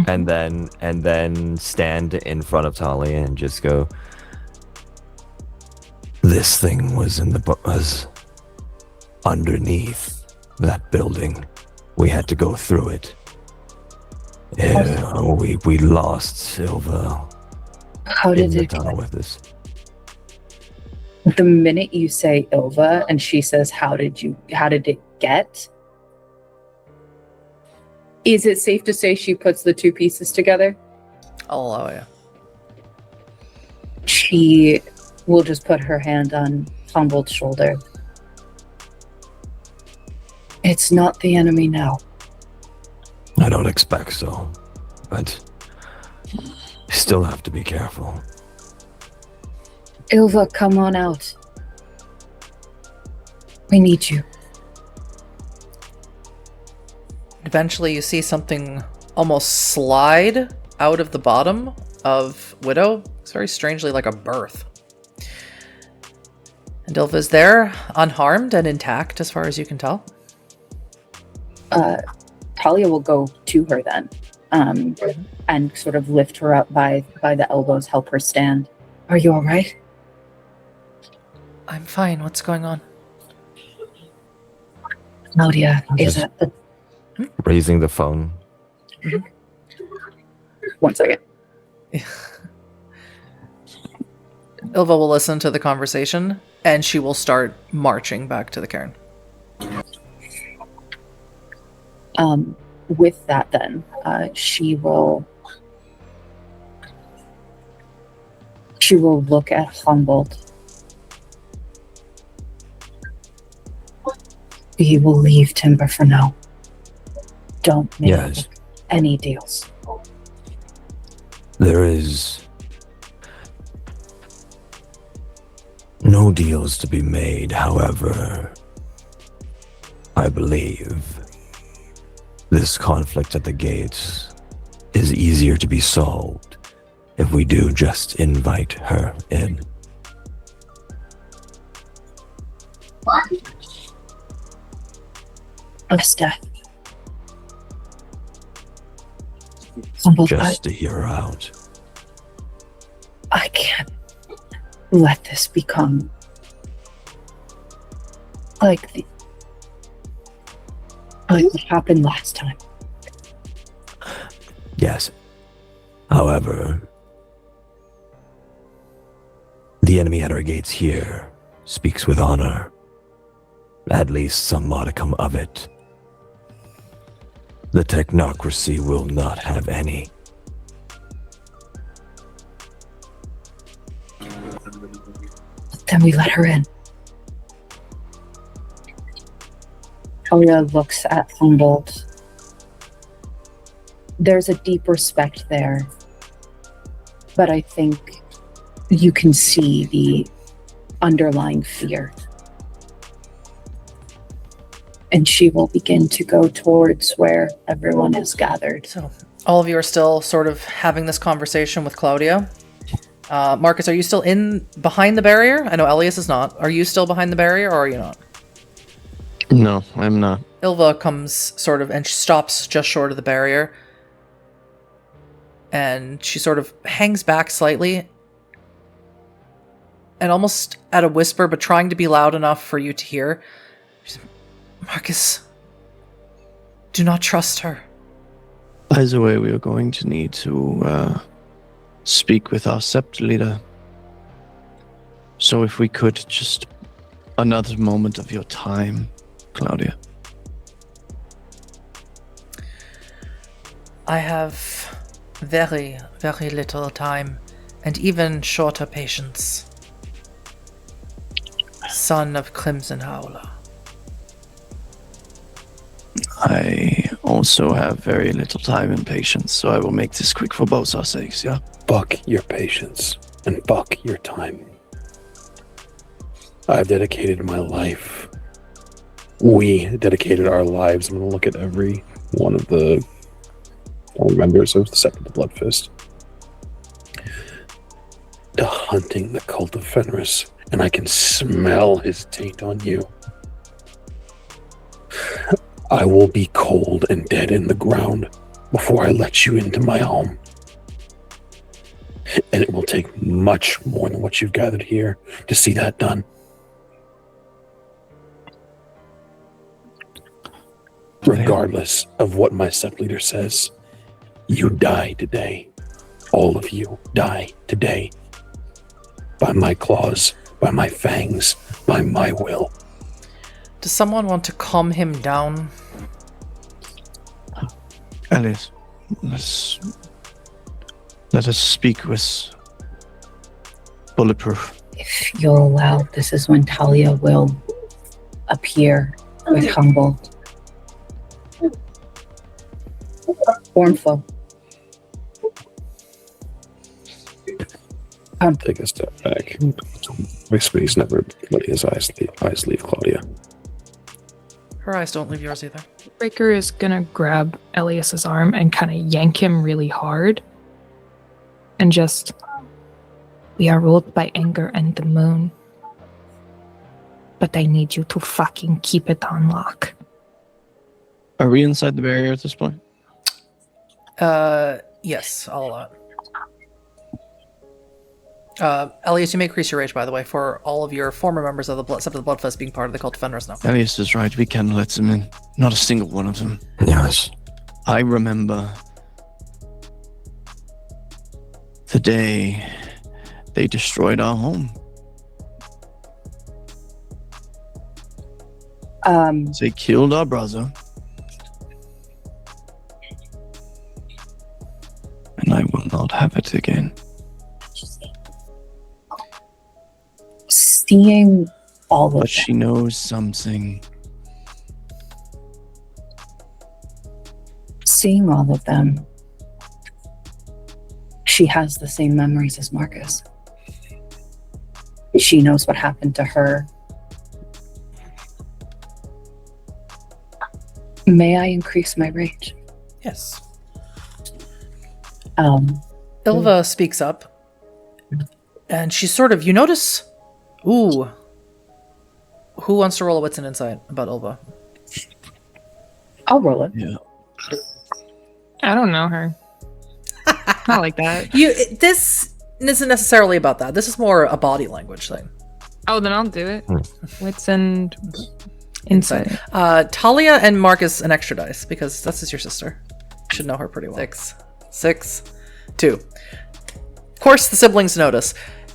and then stand in front of Thalia and just go. This thing was was underneath that building. We had to go through it. Yeah, we lost Silva How in did the it tunnel get? with this. The minute you say Ilva and she says, how did it get? Is it safe to say she puts the two pieces together? I'll allow you. She will just put her hand on Humboldt's shoulder. It's not the enemy now. I don't expect so, but you still have to be careful. Ilva, come on out. We need you. Eventually, you see something almost slide out of the bottom of Widow. It's very strangely like a birth. And Ilva's there, unharmed and intact, as far as you can tell. Thalia will go to her then, and sort of lift her up by the elbows, help her stand. Are you all right? I'm fine. What's going on? Claudia, is that the... Raising the phone. 1 second. Ilva will listen to the conversation, and she will start marching back to the cairn. With that then, she will look at Humboldt. We will leave Timber for now. Don't make Yes. any deals. There is no deals to be made, however, I believe this conflict at the gates is easier to be solved if we do just invite her in. less death. Humble, Just to hear her out. I can't let this become like what happened last time. Yes. However, the enemy at our gates here speaks with honor. At least some modicum of it. The technocracy will not have any. Then we let her in. Thalia looks at Humboldt. There's a deep respect there, but I think you can see the underlying fear. And she will begin to go towards where everyone is gathered. So all of you are still sort of having this conversation with Claudia. Markus, are you still behind the barrier? I know Elias is not. Are you still behind the barrier, or are you not? No, I'm not. Ilva comes sort of and stops just short of the barrier. And she sort of hangs back slightly. And almost at a whisper, but trying to be loud enough for you to hear. Markus, do not trust her. Either way, we are going to need to speak with our sept leader. So if we could, just another moment of your time, Claudia. I have very, very little time, and even shorter patience. Son of Crimson Howler. I also have very little time and patience, so I will make this quick for both our sakes, yeah? Fuck your patience and fuck your time. I've dedicated my life. We dedicated our lives. I'm going to look at every one of the members of the Sept of the Blood Fist to hunting the cult of Fenris, and I can smell his taint on you. I will be cold and dead in the ground before I let you into my home. And it will take much more than what you've gathered here to see that done. Regardless of what my sept leader says, you die today. All of you die today. By my claws, by my fangs, by my will. Does someone want to calm him down? Elias, let us speak with Bulletproof. If you'll allow, this is when Thalia will appear with Humboldt. Formful. Take a step back. Basically, he's never letting his eyes leave Claudia. Her eyes don't leave yours either. Breaker is gonna grab Elias's arm and kind of yank him really hard. And just, we are ruled by anger and the moon. But I need you to fucking keep it on lock. Are we inside the barrier at this point? Yes, I'll allow it. Elias, you may increase your rage, by the way, for all of your former members of the Sept of the Bloodfest being part of the Cult of Fenris now. Elias is right, we can let them in. Not a single one of them. Yes. I remember the day they destroyed our home. They killed our brother. And I will not have it again. Seeing all of But them. she knows something. Seeing all of them. She has the same memories as Markus. She knows what happened to her. May I increase my rage? Yes. Ilva speaks up, and she's sort of, you notice, ooh, who wants to roll a wits and insight about Ilva? I'll roll it. Yeah. I don't know her. Not like that. This isn't necessarily about that. This is more a body language thing. Oh, then I'll do it. Wits and insight. Thalia and Markus an extra dice because this is your sister. You should know her pretty well. 6, 2. Of course, the siblings notice.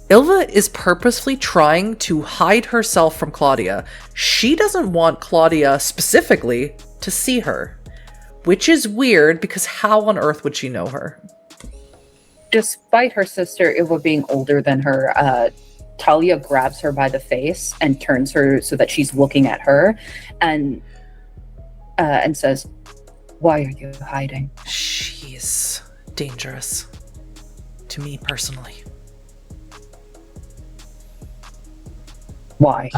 Ilva is purposefully trying to hide herself from Claudia. She doesn't want Claudia specifically to see her, which is weird because how on earth would she know her? Despite her sister Ilva being older than her, Thalia grabs her by the face and turns her so that she's looking at her, and says, "Why are you hiding?" She's dangerous to me personally. Why?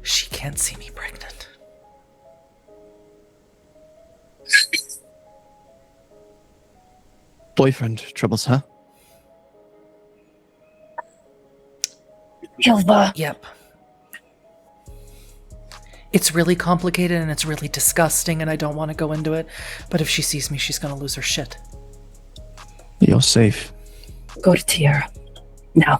She can't see me pregnant. Boyfriend troubles her. Ilva. Yep. It's really complicated and it's really disgusting and I don't want to go into it. But if she sees me, she's going to lose her shit. You're safe. Go to Tiara. Now.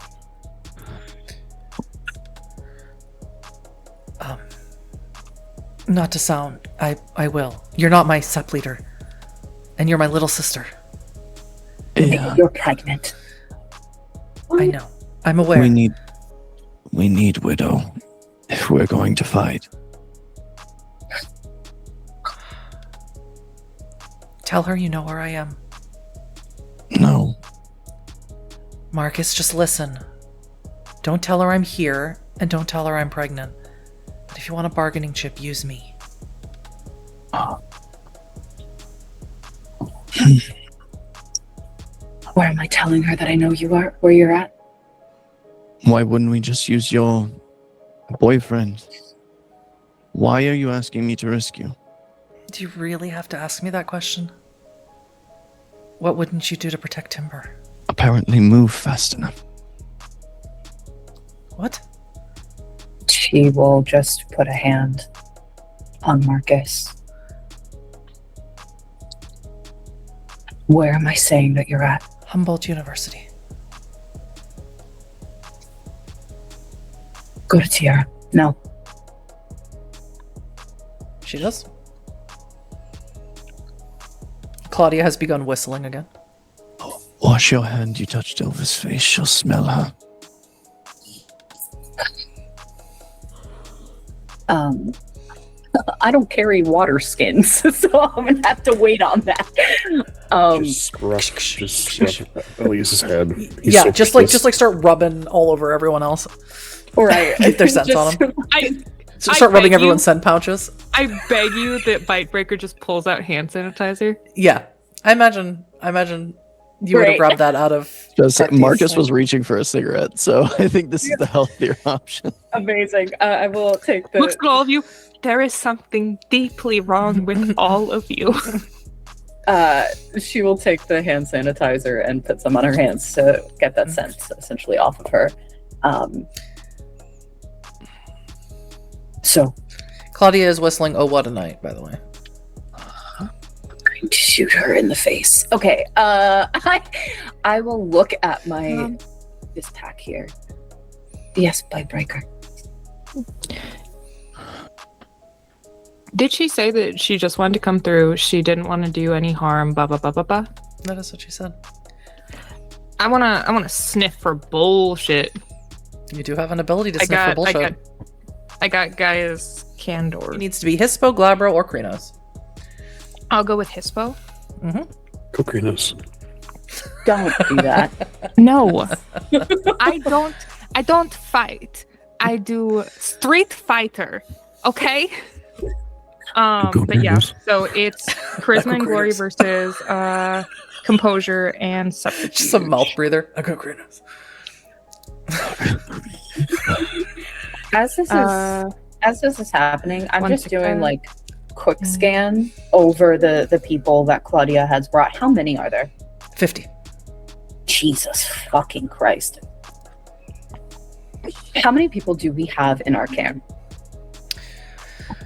Not to sound, I will. You're not my sep leader. And you're my little sister. Yeah. You're pregnant. I know. I'm aware. We need Widow if we're going to fight. Tell her you know where I am. No. Markus, just listen. Don't tell her I'm here, and don't tell her I'm pregnant. But if you want a bargaining chip, use me. Where am I telling her that I know you are, where you're at? Why wouldn't we just use your boyfriend? Why are you asking me to risk you? Do you really have to ask me that question? What wouldn't you do to protect Timber? Apparently move fast enough. What? She will just put a hand on Markus. Where am I saying that you're at? Humboldt University. Go to Tiara. No. She does. Claudia has begun whistling again. Wash your hand. You touched Ilva's face. She'll smell her. I don't carry water skins, so I'm gonna have to wait on that. Just scrub Elias's head. He's Yeah, so just pissed. like start rubbing all over everyone else. Right. Keep their scents on them. So start I rubbing beg everyone's you- scent pouches. I beg you that Byte-Breaker just pulls out hand sanitizer. Yeah, I imagine you would have Right. grabbed that out of. Just Practice. Markus was reaching for a cigarette, so I think this is the healthier option. Amazing. I will take Looks at all of you. There is something deeply wrong with all of you. She will take the hand sanitizer and put some on her hands to get that scent essentially off of her. So Claudia is whistling "Oh What a Night," by the way. I'm going to shoot her in the face. Okay. I will look at my this pack here. Yes, Byte-Breaker. Did she say that she just wanted to come through? She didn't want to do any harm. Blah blah blah blah blah. That is what she said. I wanna sniff for bullshit. You do have an ability to sniff for bullshit. I got Gaia's candor. It needs to be Hispo, Glabro, or Krinos. I'll go with Hispo. Cocrinos. Don't do that. No, I don't fight. I do Street Fighter. Okay. But yeah, so it's Charisma and Glory versus Composure and Subterfuge. Just a mouth breather. I go Krinos. As this is happening, I'm One just doing second. like quick scan over the people that Claudia has brought. How many are there? 50. Jesus fucking Christ. How many people do we have in our camp?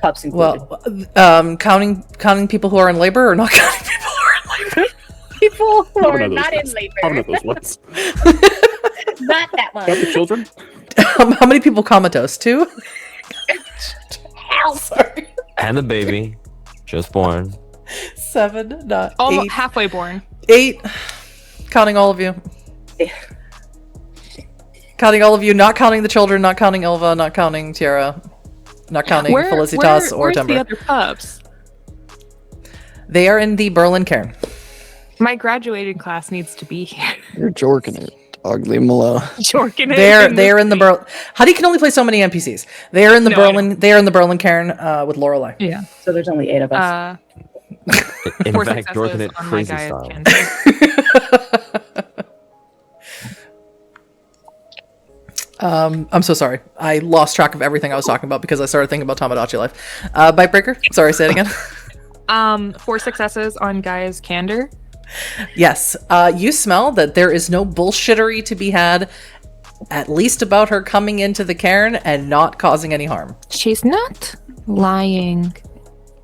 Pups included. Well, counting people who are in labor or not counting people who are in labor? People who Probably are not not in those ones. Probably labor. not those ones. Not that Not the one. children? How many people comatose? 2? Help. Sorry. And the baby, just born. 7, not Almost 8. halfway born. 8. Counting all of you. Yeah. Counting all of you, not counting the children, not counting Ilva, not counting Tiara, not counting Felicitas or where's Timber. the other pups? They are in the Berlin cairn. My graduating class needs to be here. You're jorking it. Dog, leave him alone. Jorking it. They're in the Berlin. Huddy can only play so many NPCs. They are in the No, I know. Berlin. They are in the Berlin cairn with Lorelei. Yeah. So there's only 8 of us. In 4 fact, jorking successes it on my crazy guy style. I'm so sorry. I lost track of everything I was talking about because I started thinking about Tamagotchi life. Byte-Breaker. Sorry, say it again. 4 successes on Gaia's candor. Yes. You smell that there is no bullshittery to be had, at least about her coming into the cairn and not causing any harm. She's not lying.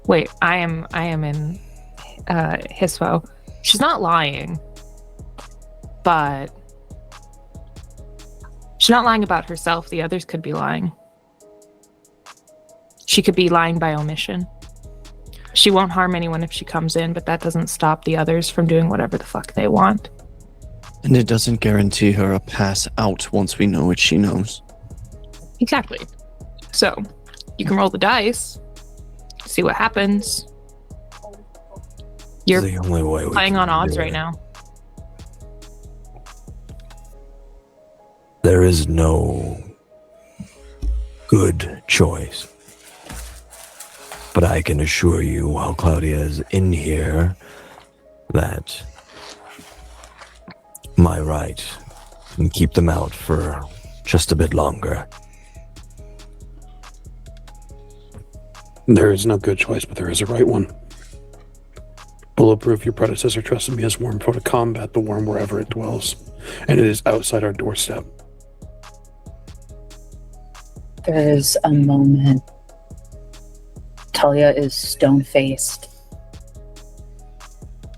Wait, I am in Hispo. She's not lying, but she's not lying about herself. The others could be lying. She could be lying by omission. She won't harm anyone if she comes in, but that doesn't stop the others from doing whatever the fuck they want. And it doesn't guarantee her a pass out once we know what she knows. Exactly. So, you can roll the dice, see what happens. You're the only way we playing can on odds do right it. now. There is no good choice. But I can assure you, while Claudia is in here, that my right can keep them out for just a bit longer. There is no good choice, but there is a right one. Bulletproof, your predecessor trusted me as Wyrm for to combat the worm wherever it dwells, and it is outside our doorstep. There is a moment. Thalia is stone-faced.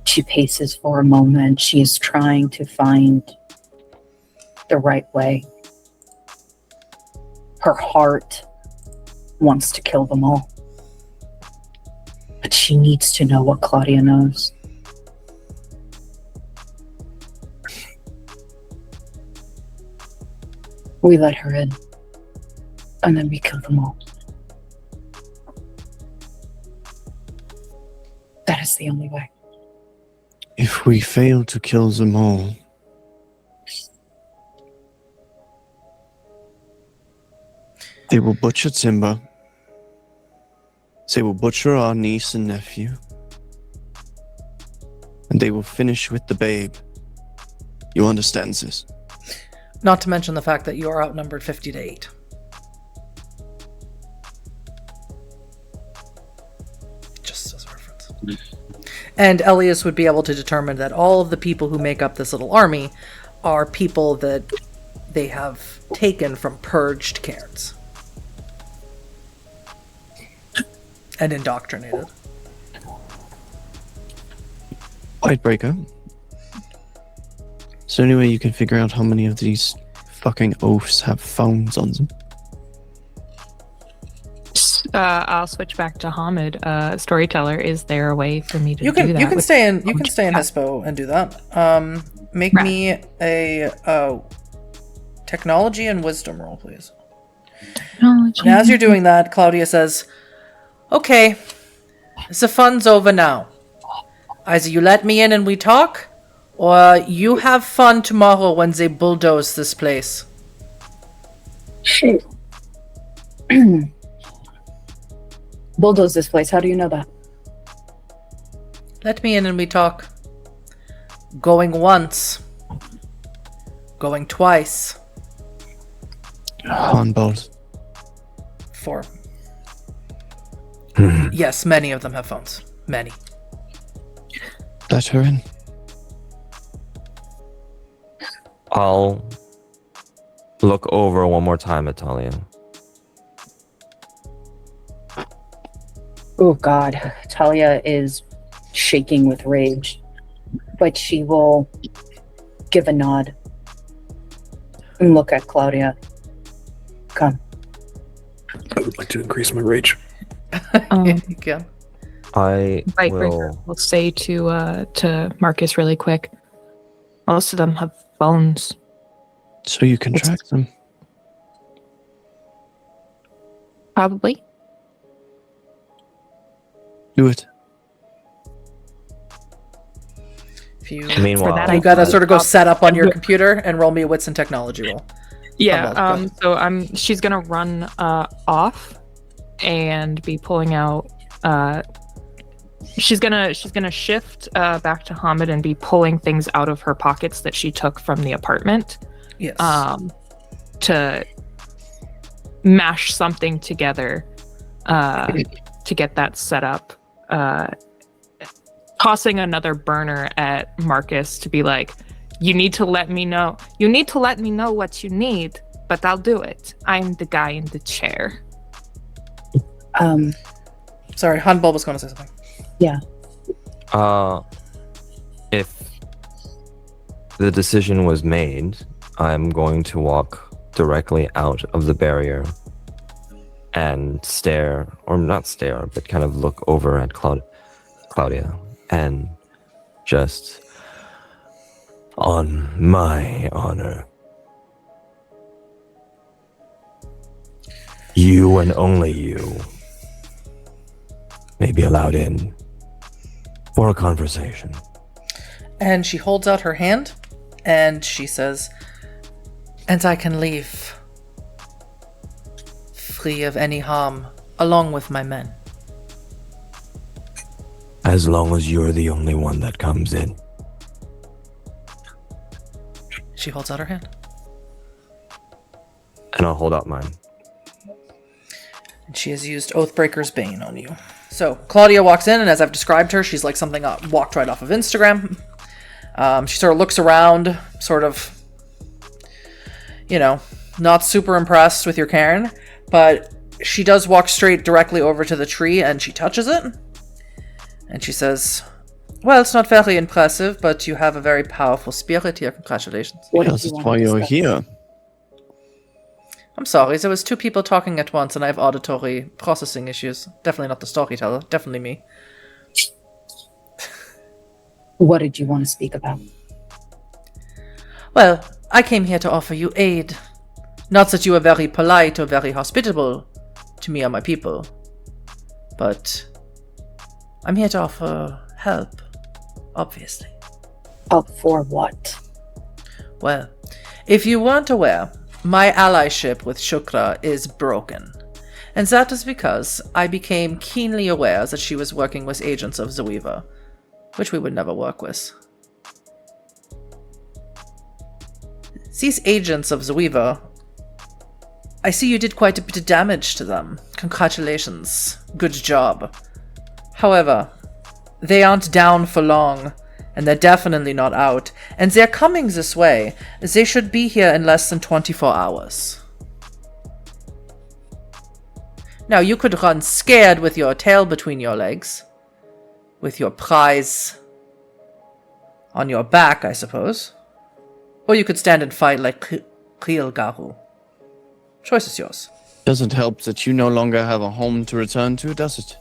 She paces for a moment. She is trying to find the right way. Her heart wants to kill them all. But she needs to know what Claudia knows. We let her in, and then we kill them all. That is the only way. If we fail to kill them all, they will butcher Timber. They will butcher our niece and nephew. And they will finish with the babe. You understand this? Not to mention the fact that you are outnumbered 50 to 8. Just as a reference. And Elias would be able to determine that all of the people who make up this little army are people that they have taken from purged cairns. And indoctrinated. Byte-Breaker. Is there any way you can figure out how many of these fucking oafs have phones on them? I'll switch back to Hamid. Storyteller, is there a way for me to You can do that? you can with- stay in Hispo and do that. Make Right. me a technology and wisdom roll, please. Technology. And as you're doing that, Claudia says, "Okay, the fun's over now. Either you let me in and we talk, or you have fun tomorrow when they bulldoze this place." Bulldoze this place. How do you know that? Let me in and we talk. Going once. Going twice. On both. 4. Yes, many of them have phones. Many. Let her in. I'll look over one more time at Talia. Oh God, Thalia is shaking with rage, but she will give a nod and look at Claudia. Come. I would like to increase my rage. You can. I Byte-Breaker will say to Markus really quick. Most of them have bones. So you can track them. Probably. Do it. If you, Meanwhile, For that, you gotta sort of go set up on your Yeah. computer and roll me a wits and technology roll. Yeah. Go ahead. She's gonna run off and be pulling out. She's gonna shift back to Hamid and be pulling things out of her pockets that she took from the apartment. Yes. To mash something together to get that set up. Tossing another burner at Markus to be like, you need to let me know. You need to let me know what you need, but I'll do it. I'm the guy in the chair. Sorry, Hanbal was going to say something. Yeah. If the decision was made, I'm going to walk directly out of the barrier and stare, or not stare, but kind of look over at Claudia and just, on my honor, you and only you may be allowed in for a conversation. And she holds out her hand and she says, and I can leave free of any harm along with my men. As long as you're the only one that comes in. She holds out her hand. And I'll hold out mine. And she has used Oathbreaker's Bane on you. So Claudia walks in, and as I've described her, she's like something walked right off of Instagram. She sort of looks around, sort of, not super impressed with your Karen, but she does walk straight directly over to the tree, and she touches it. And she says, well, it's not very impressive, but you have a very powerful spirit here. Congratulations. What Yes, did you that's want why to you're discuss? here. I'm sorry, there was two people talking at once, and I have auditory processing issues. Definitely not the storyteller. Definitely me. What did you want to speak about? Well, I came here to offer you aid. Not that you are very polite or very hospitable to me or my people, but I'm here to offer help, obviously. Help for what? Well, if you weren't aware, my allyship with Shukra is broken. And that is because I became keenly aware that she was working with agents of Zoeva, which we would never work with. These agents of Zoeva, I see you did quite a bit of damage to them. Congratulations. Good job. However, they aren't down for long, and they're definitely not out, and they're coming this way. They should be here in less than 24 hours. Now, you could run scared with your tail between your legs, with your prize on your back, I suppose. Or you could stand and fight like Kriel Garu. Choice is yours. Doesn't help that you no longer have a home to return to, does it?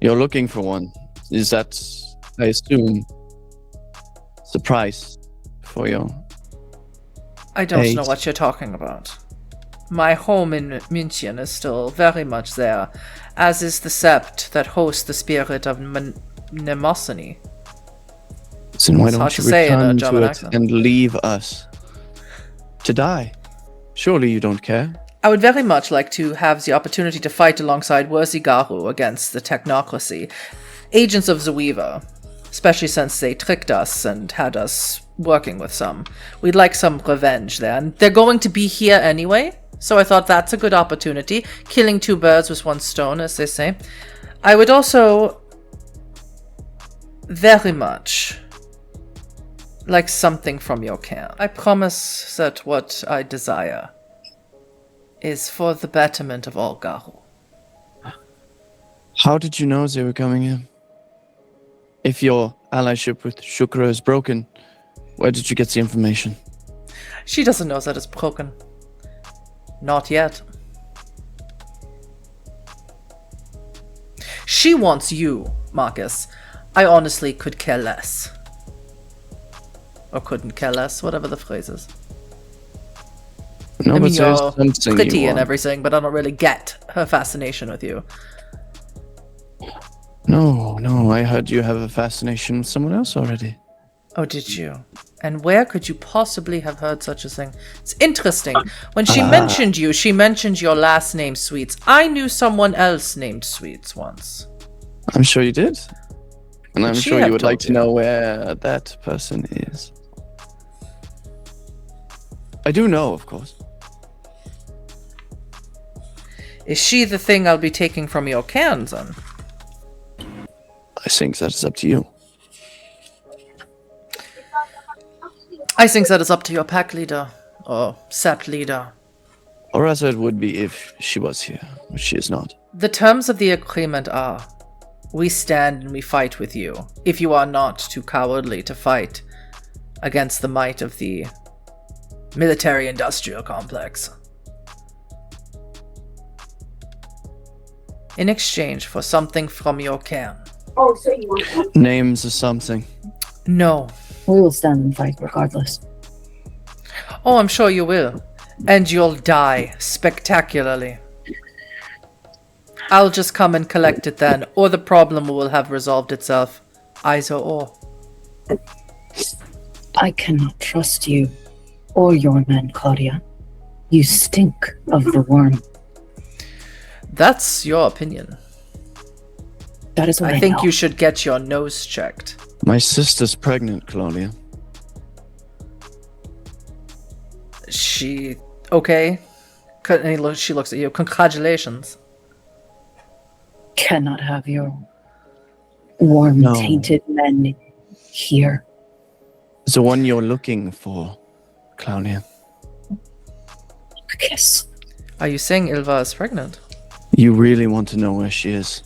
You're looking for one. Is that, I assume, the price for your... I don't Eight. know what you're talking about. My home in München is still very much there, as is the sept that hosts the spirit of Mnemosyne. Then why It's hard don't to you say in a return German to it accent. and leave us to die? Surely you don't care? I would very much like to have the opportunity to fight alongside Worthy Garu against the technocracy. Agents of Zoeva, especially since they tricked us and had us working with some. We'd like some revenge there, and they're going to be here anyway, so I thought that's a good opportunity. Killing two birds with one stone, as they say. I would also very much like something from your camp. I promise that what I desire is for the betterment of all Garu. How did you know they were coming in? If your allyship with Shukra is broken, where did you get the information? She doesn't know that it's broken. Not yet. She wants you, Markus. I honestly could care less. Or couldn't care less, whatever the phrase is. No, I mean, but there's you're something pretty you and want. everything, but I don't really get her fascination with you. No, I heard you have a fascination with someone else already. Oh, did you? And where could you possibly have heard such a thing? It's interesting. When she mentioned you, she mentioned your last name, Sweets. I knew someone else named Sweets once. I'm sure you did. And I'm Would she sure have you would like told to you? know where that person is. I do know, of course. Is she the thing I'll be taking from your cans, then? I think that is up to you. I think that is up to your pack leader. Or sept leader. Or rather, it would be if she was here, which she is not. The terms of the agreement are, we stand and we fight with you, if you are not too cowardly to fight against the might of the military-industrial complex. In exchange for something from your cairn. Oh, so you want Names or something. No. We will stand and fight regardless. Oh, I'm sure you will. And you'll die spectacularly. I'll just come and collect it then, or the problem will have resolved itself. Either or. I cannot trust you or your men, Claudia. You stink of the worm. That's your opinion. That is what I think know. you should get your nose checked. My sister's pregnant, Claudia. She... okay? She looks at you. Congratulations. Cannot have your worm-tainted men here. The one you're looking for, Claudia. Markus. Are you saying Ilva is pregnant? You really want to know where she is?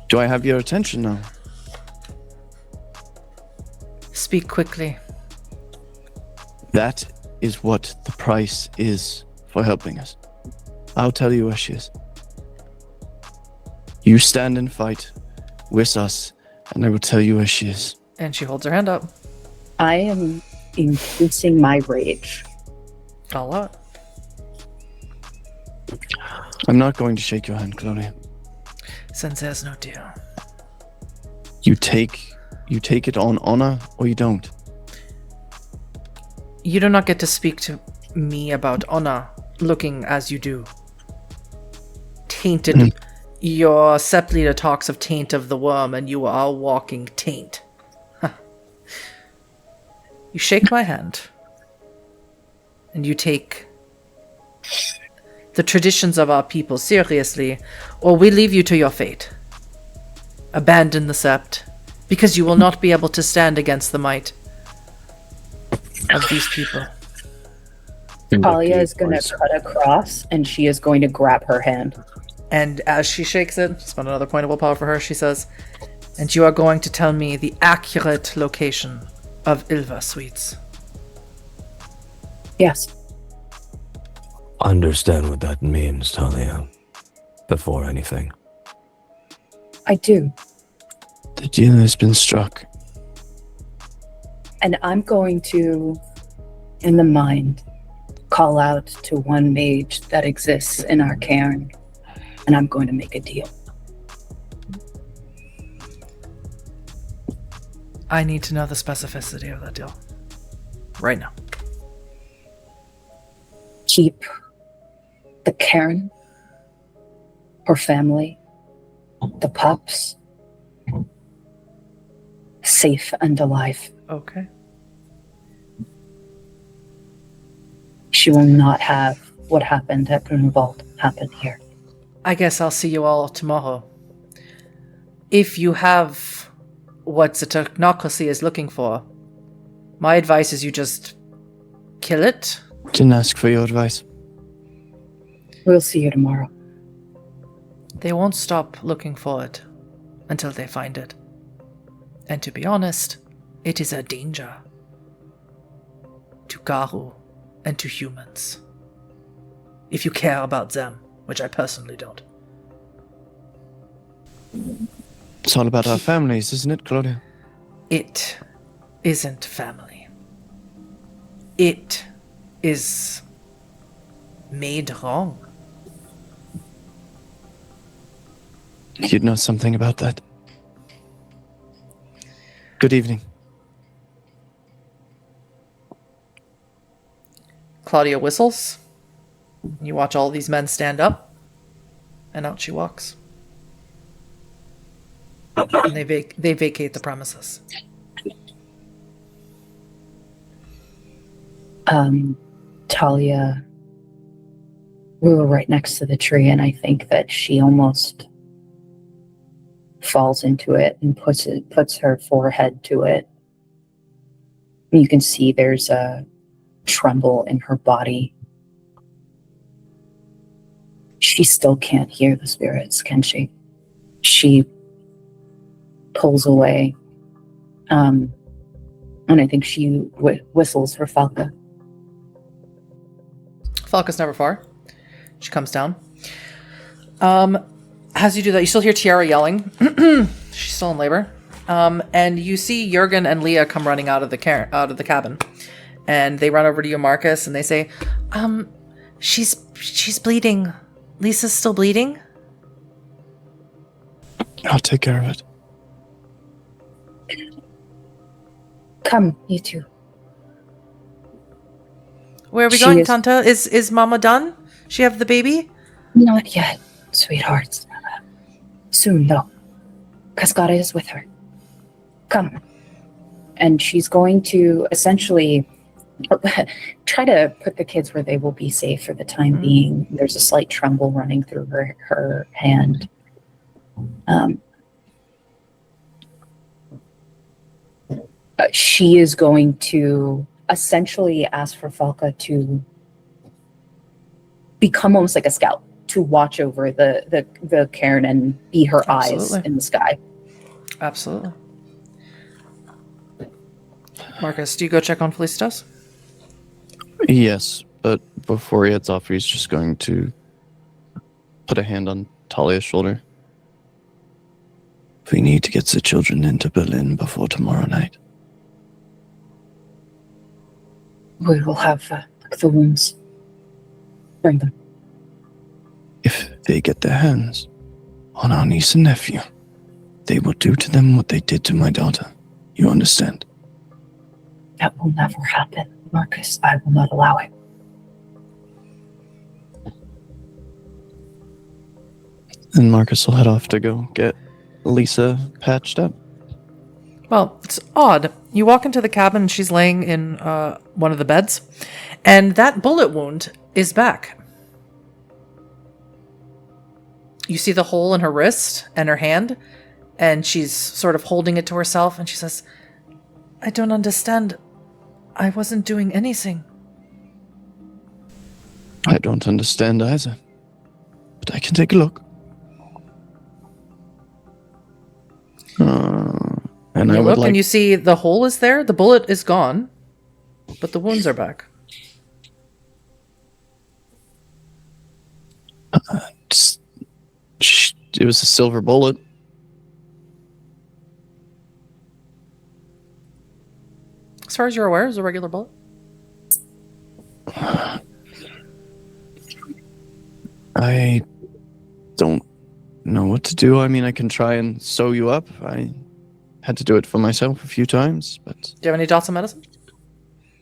Do I have your attention now? Speak quickly. That is what the price is for helping us. I'll tell you where she is. You stand and fight with us, and I will tell you where she is. And she holds her hand up. I am increasing my rage. A lot. I'm not going to shake your hand, Claudia. Since there's no deal. You take it on honor, or you don't. You do not get to speak to me about honor, looking as you do. Tainted. Your sept leader talks of taint of the worm, and you are a walking taint. Huh. You shake my hand. And you take the traditions of our people seriously, or we leave you to your fate. Abandon the sept, because you will not be able to stand against the might of these people. Talia is going to cut across, and she is going to grab her hand. And as she shakes it, spend another point of willpower for her, she says, and you are going to tell me the accurate location of Ilva Sweets. Yes. Understand what that means, Thalia. Before anything. I do. The deal has been struck. And I'm going to, in the mind, call out to one mage that exists in our cairn. And I'm going to make a deal. I need to know the specificity of that deal. Right now. Keep the cairn, her family, the pups, safe and alive. Okay. She will not have what happened at Grunwald happen here. I guess I'll see you all tomorrow. If you have what the technocracy is looking for, my advice is you just kill it. Didn't ask for your advice. We'll see you tomorrow. They won't stop looking for it until they find it. And to be honest, it is a danger to Garu and to humans. If you care about them, which I personally don't. It's all about our families, isn't it, Claudia? It isn't family. It is made wrong. You'd know something about that. Good evening. Claudia whistles. You watch all these men stand up, and out she walks. And they vacate the premises. Thalia, we were right next to the tree, and I think that she almost falls into it and puts her forehead to it. You can see there's a tremble in her body. She still can't hear the spirits, can she? She pulls away, and I think she whistles for Falca. Falca's never far. She comes down. As you do that, you still hear Tiara yelling. She's still in labor. And you see Jurgen and Leah come running out of the cabin. And they run over to you, Markus, and they say, she's bleeding. Lisa's still bleeding? I'll take care of it. Come, you two. Where are we going, Tanta? Is Mama done? She have the baby? Not yet, sweethearts. Soon, though. Cascada is with her. Come. And she's going to essentially try to put the kids where they will be safe for the time being. There's a slight tremble running through her hand. She is going to essentially ask for Falca to become almost like a scout, to watch over the cairn and be her eyes in the sky. Absolutely. Markus, do you go check on Felicitas? Yes, but before he heads off, he's just going to put a hand on Thalia's shoulder. We need to get the children into Berlin before tomorrow night. We will have the wounds. Bring them. If they get their hands on our niece and nephew, they will do to them what they did to my daughter. You understand? That will never happen, Markus. I will not allow it. And Markus will head off to go get Lisa patched up. Well, it's odd. You walk into the cabin and she's laying in one of the beds, and that bullet wound is back. You see the hole in her wrist and her hand, and she's sort of holding it to herself, and she says, I don't understand. I wasn't doing anything. I don't understand either, but I can take a look. And you I would look like... and you see the hole is there, the bullet is gone, but the wounds are back. It was a silver bullet. As far as you're aware, it was a regular bullet. I don't know what to do. I mean, I can try and sew you up. I had to do it for myself a few times, but... Do you have any dots of medicine?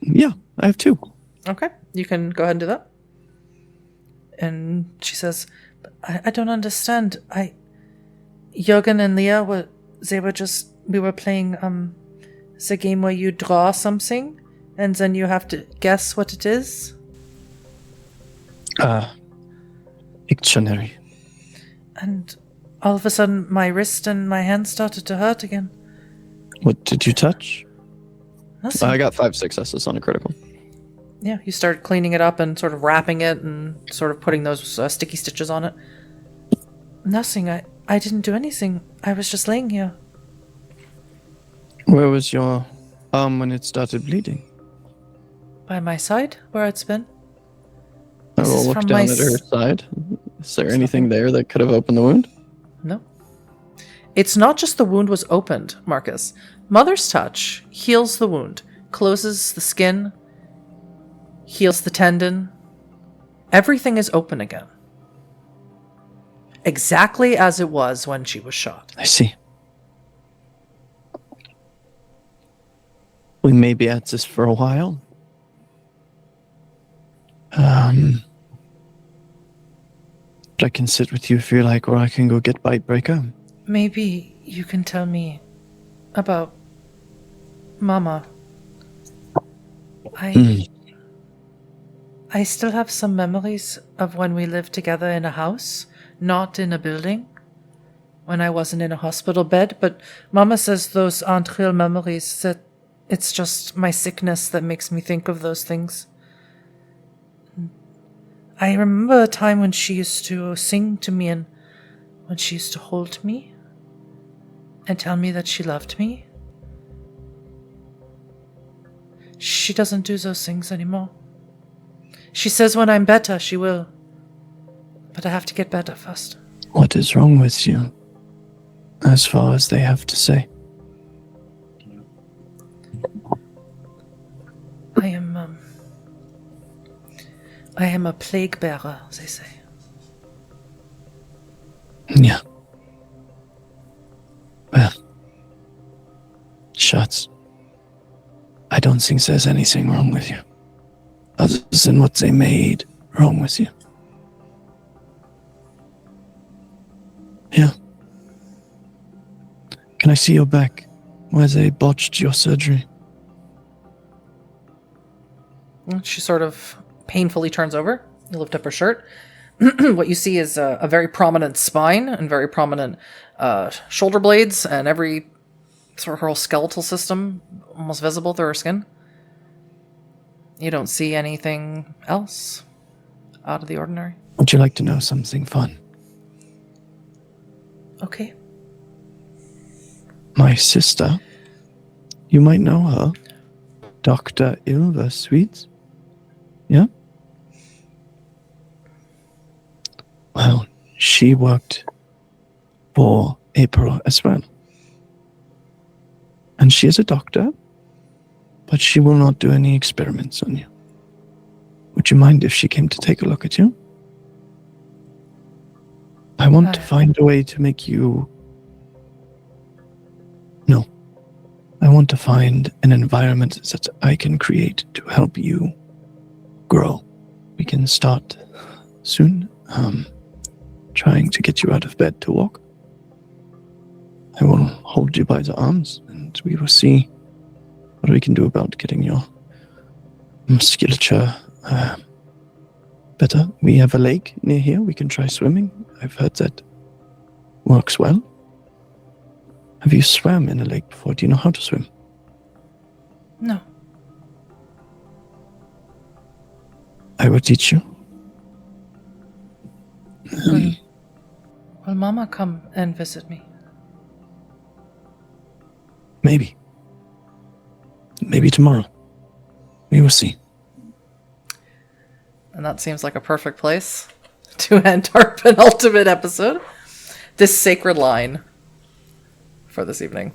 Yeah, I have 2. Okay, you can go ahead and do that. And she says, I don't understand. Jürgen and Leah we were playing the game where you draw something and then you have to guess what it is. Dictionary. And all of a sudden my wrist and my hand started to hurt again. What did you touch? Nothing. I got 5 successes on a critical. Yeah, you start cleaning it up and sort of wrapping it and sort of putting those sticky stitches on it. Nothing. I didn't do anything. I was just laying here. Where was your arm when it started bleeding? By my side, where it's been. I This will is look from down my at her side. Is there anything there that could have opened the wound? No. It's not just the wound was opened, Markus. Mother's touch heals the wound, closes the skin, heals the tendon. Everything is open again. Exactly as it was when she was shot. I see. We may be at this for a while. But I can sit with you if you like, or I can go get Byte-Breaker. Maybe you can tell me about Mama. I still have some memories of when we lived together in a house, not in a building, when I wasn't in a hospital bed, but Mama says those aren't real memories, that it's just my sickness that makes me think of those things. I remember a time when she used to sing to me and when she used to hold me and tell me that she loved me. She doesn't do those things anymore. She says when I'm better, she will. But I have to get better first. What is wrong with you? As far as they have to say. I am a plague bearer, they say. Yeah. Well, shots. I don't think there's anything wrong with you. Other than what they made wrong with you. Yeah. Can I see your back, where they botched your surgery? She sort of painfully turns over. You lift up her shirt. What you see is a very prominent spine and very prominent shoulder blades, and every sort of her whole skeletal system almost visible through her skin. You don't see anything else out of the ordinary. Would you like to know something fun? Okay. My sister, you might know her, Dr. Ilva Sweets. Yeah? Well, she worked for April as well. And she is a doctor, but she will not do any experiments on you. Would you mind if she came to take a look at you? I want to find a way to make you... No. I want to find an environment that I can create to help you grow. We can start soon, trying to get you out of bed to walk. I will hold you by the arms, and we will see what we can do about getting your musculature better. We have a lake near here. We can try swimming. I've heard that works well. Have you swam in a lake before? Do you know how to swim? No. I will teach you. Will Mama come and visit me? Maybe. Maybe tomorrow. We will see. And that seems like a perfect place to end our penultimate episode. This sacred line for this evening.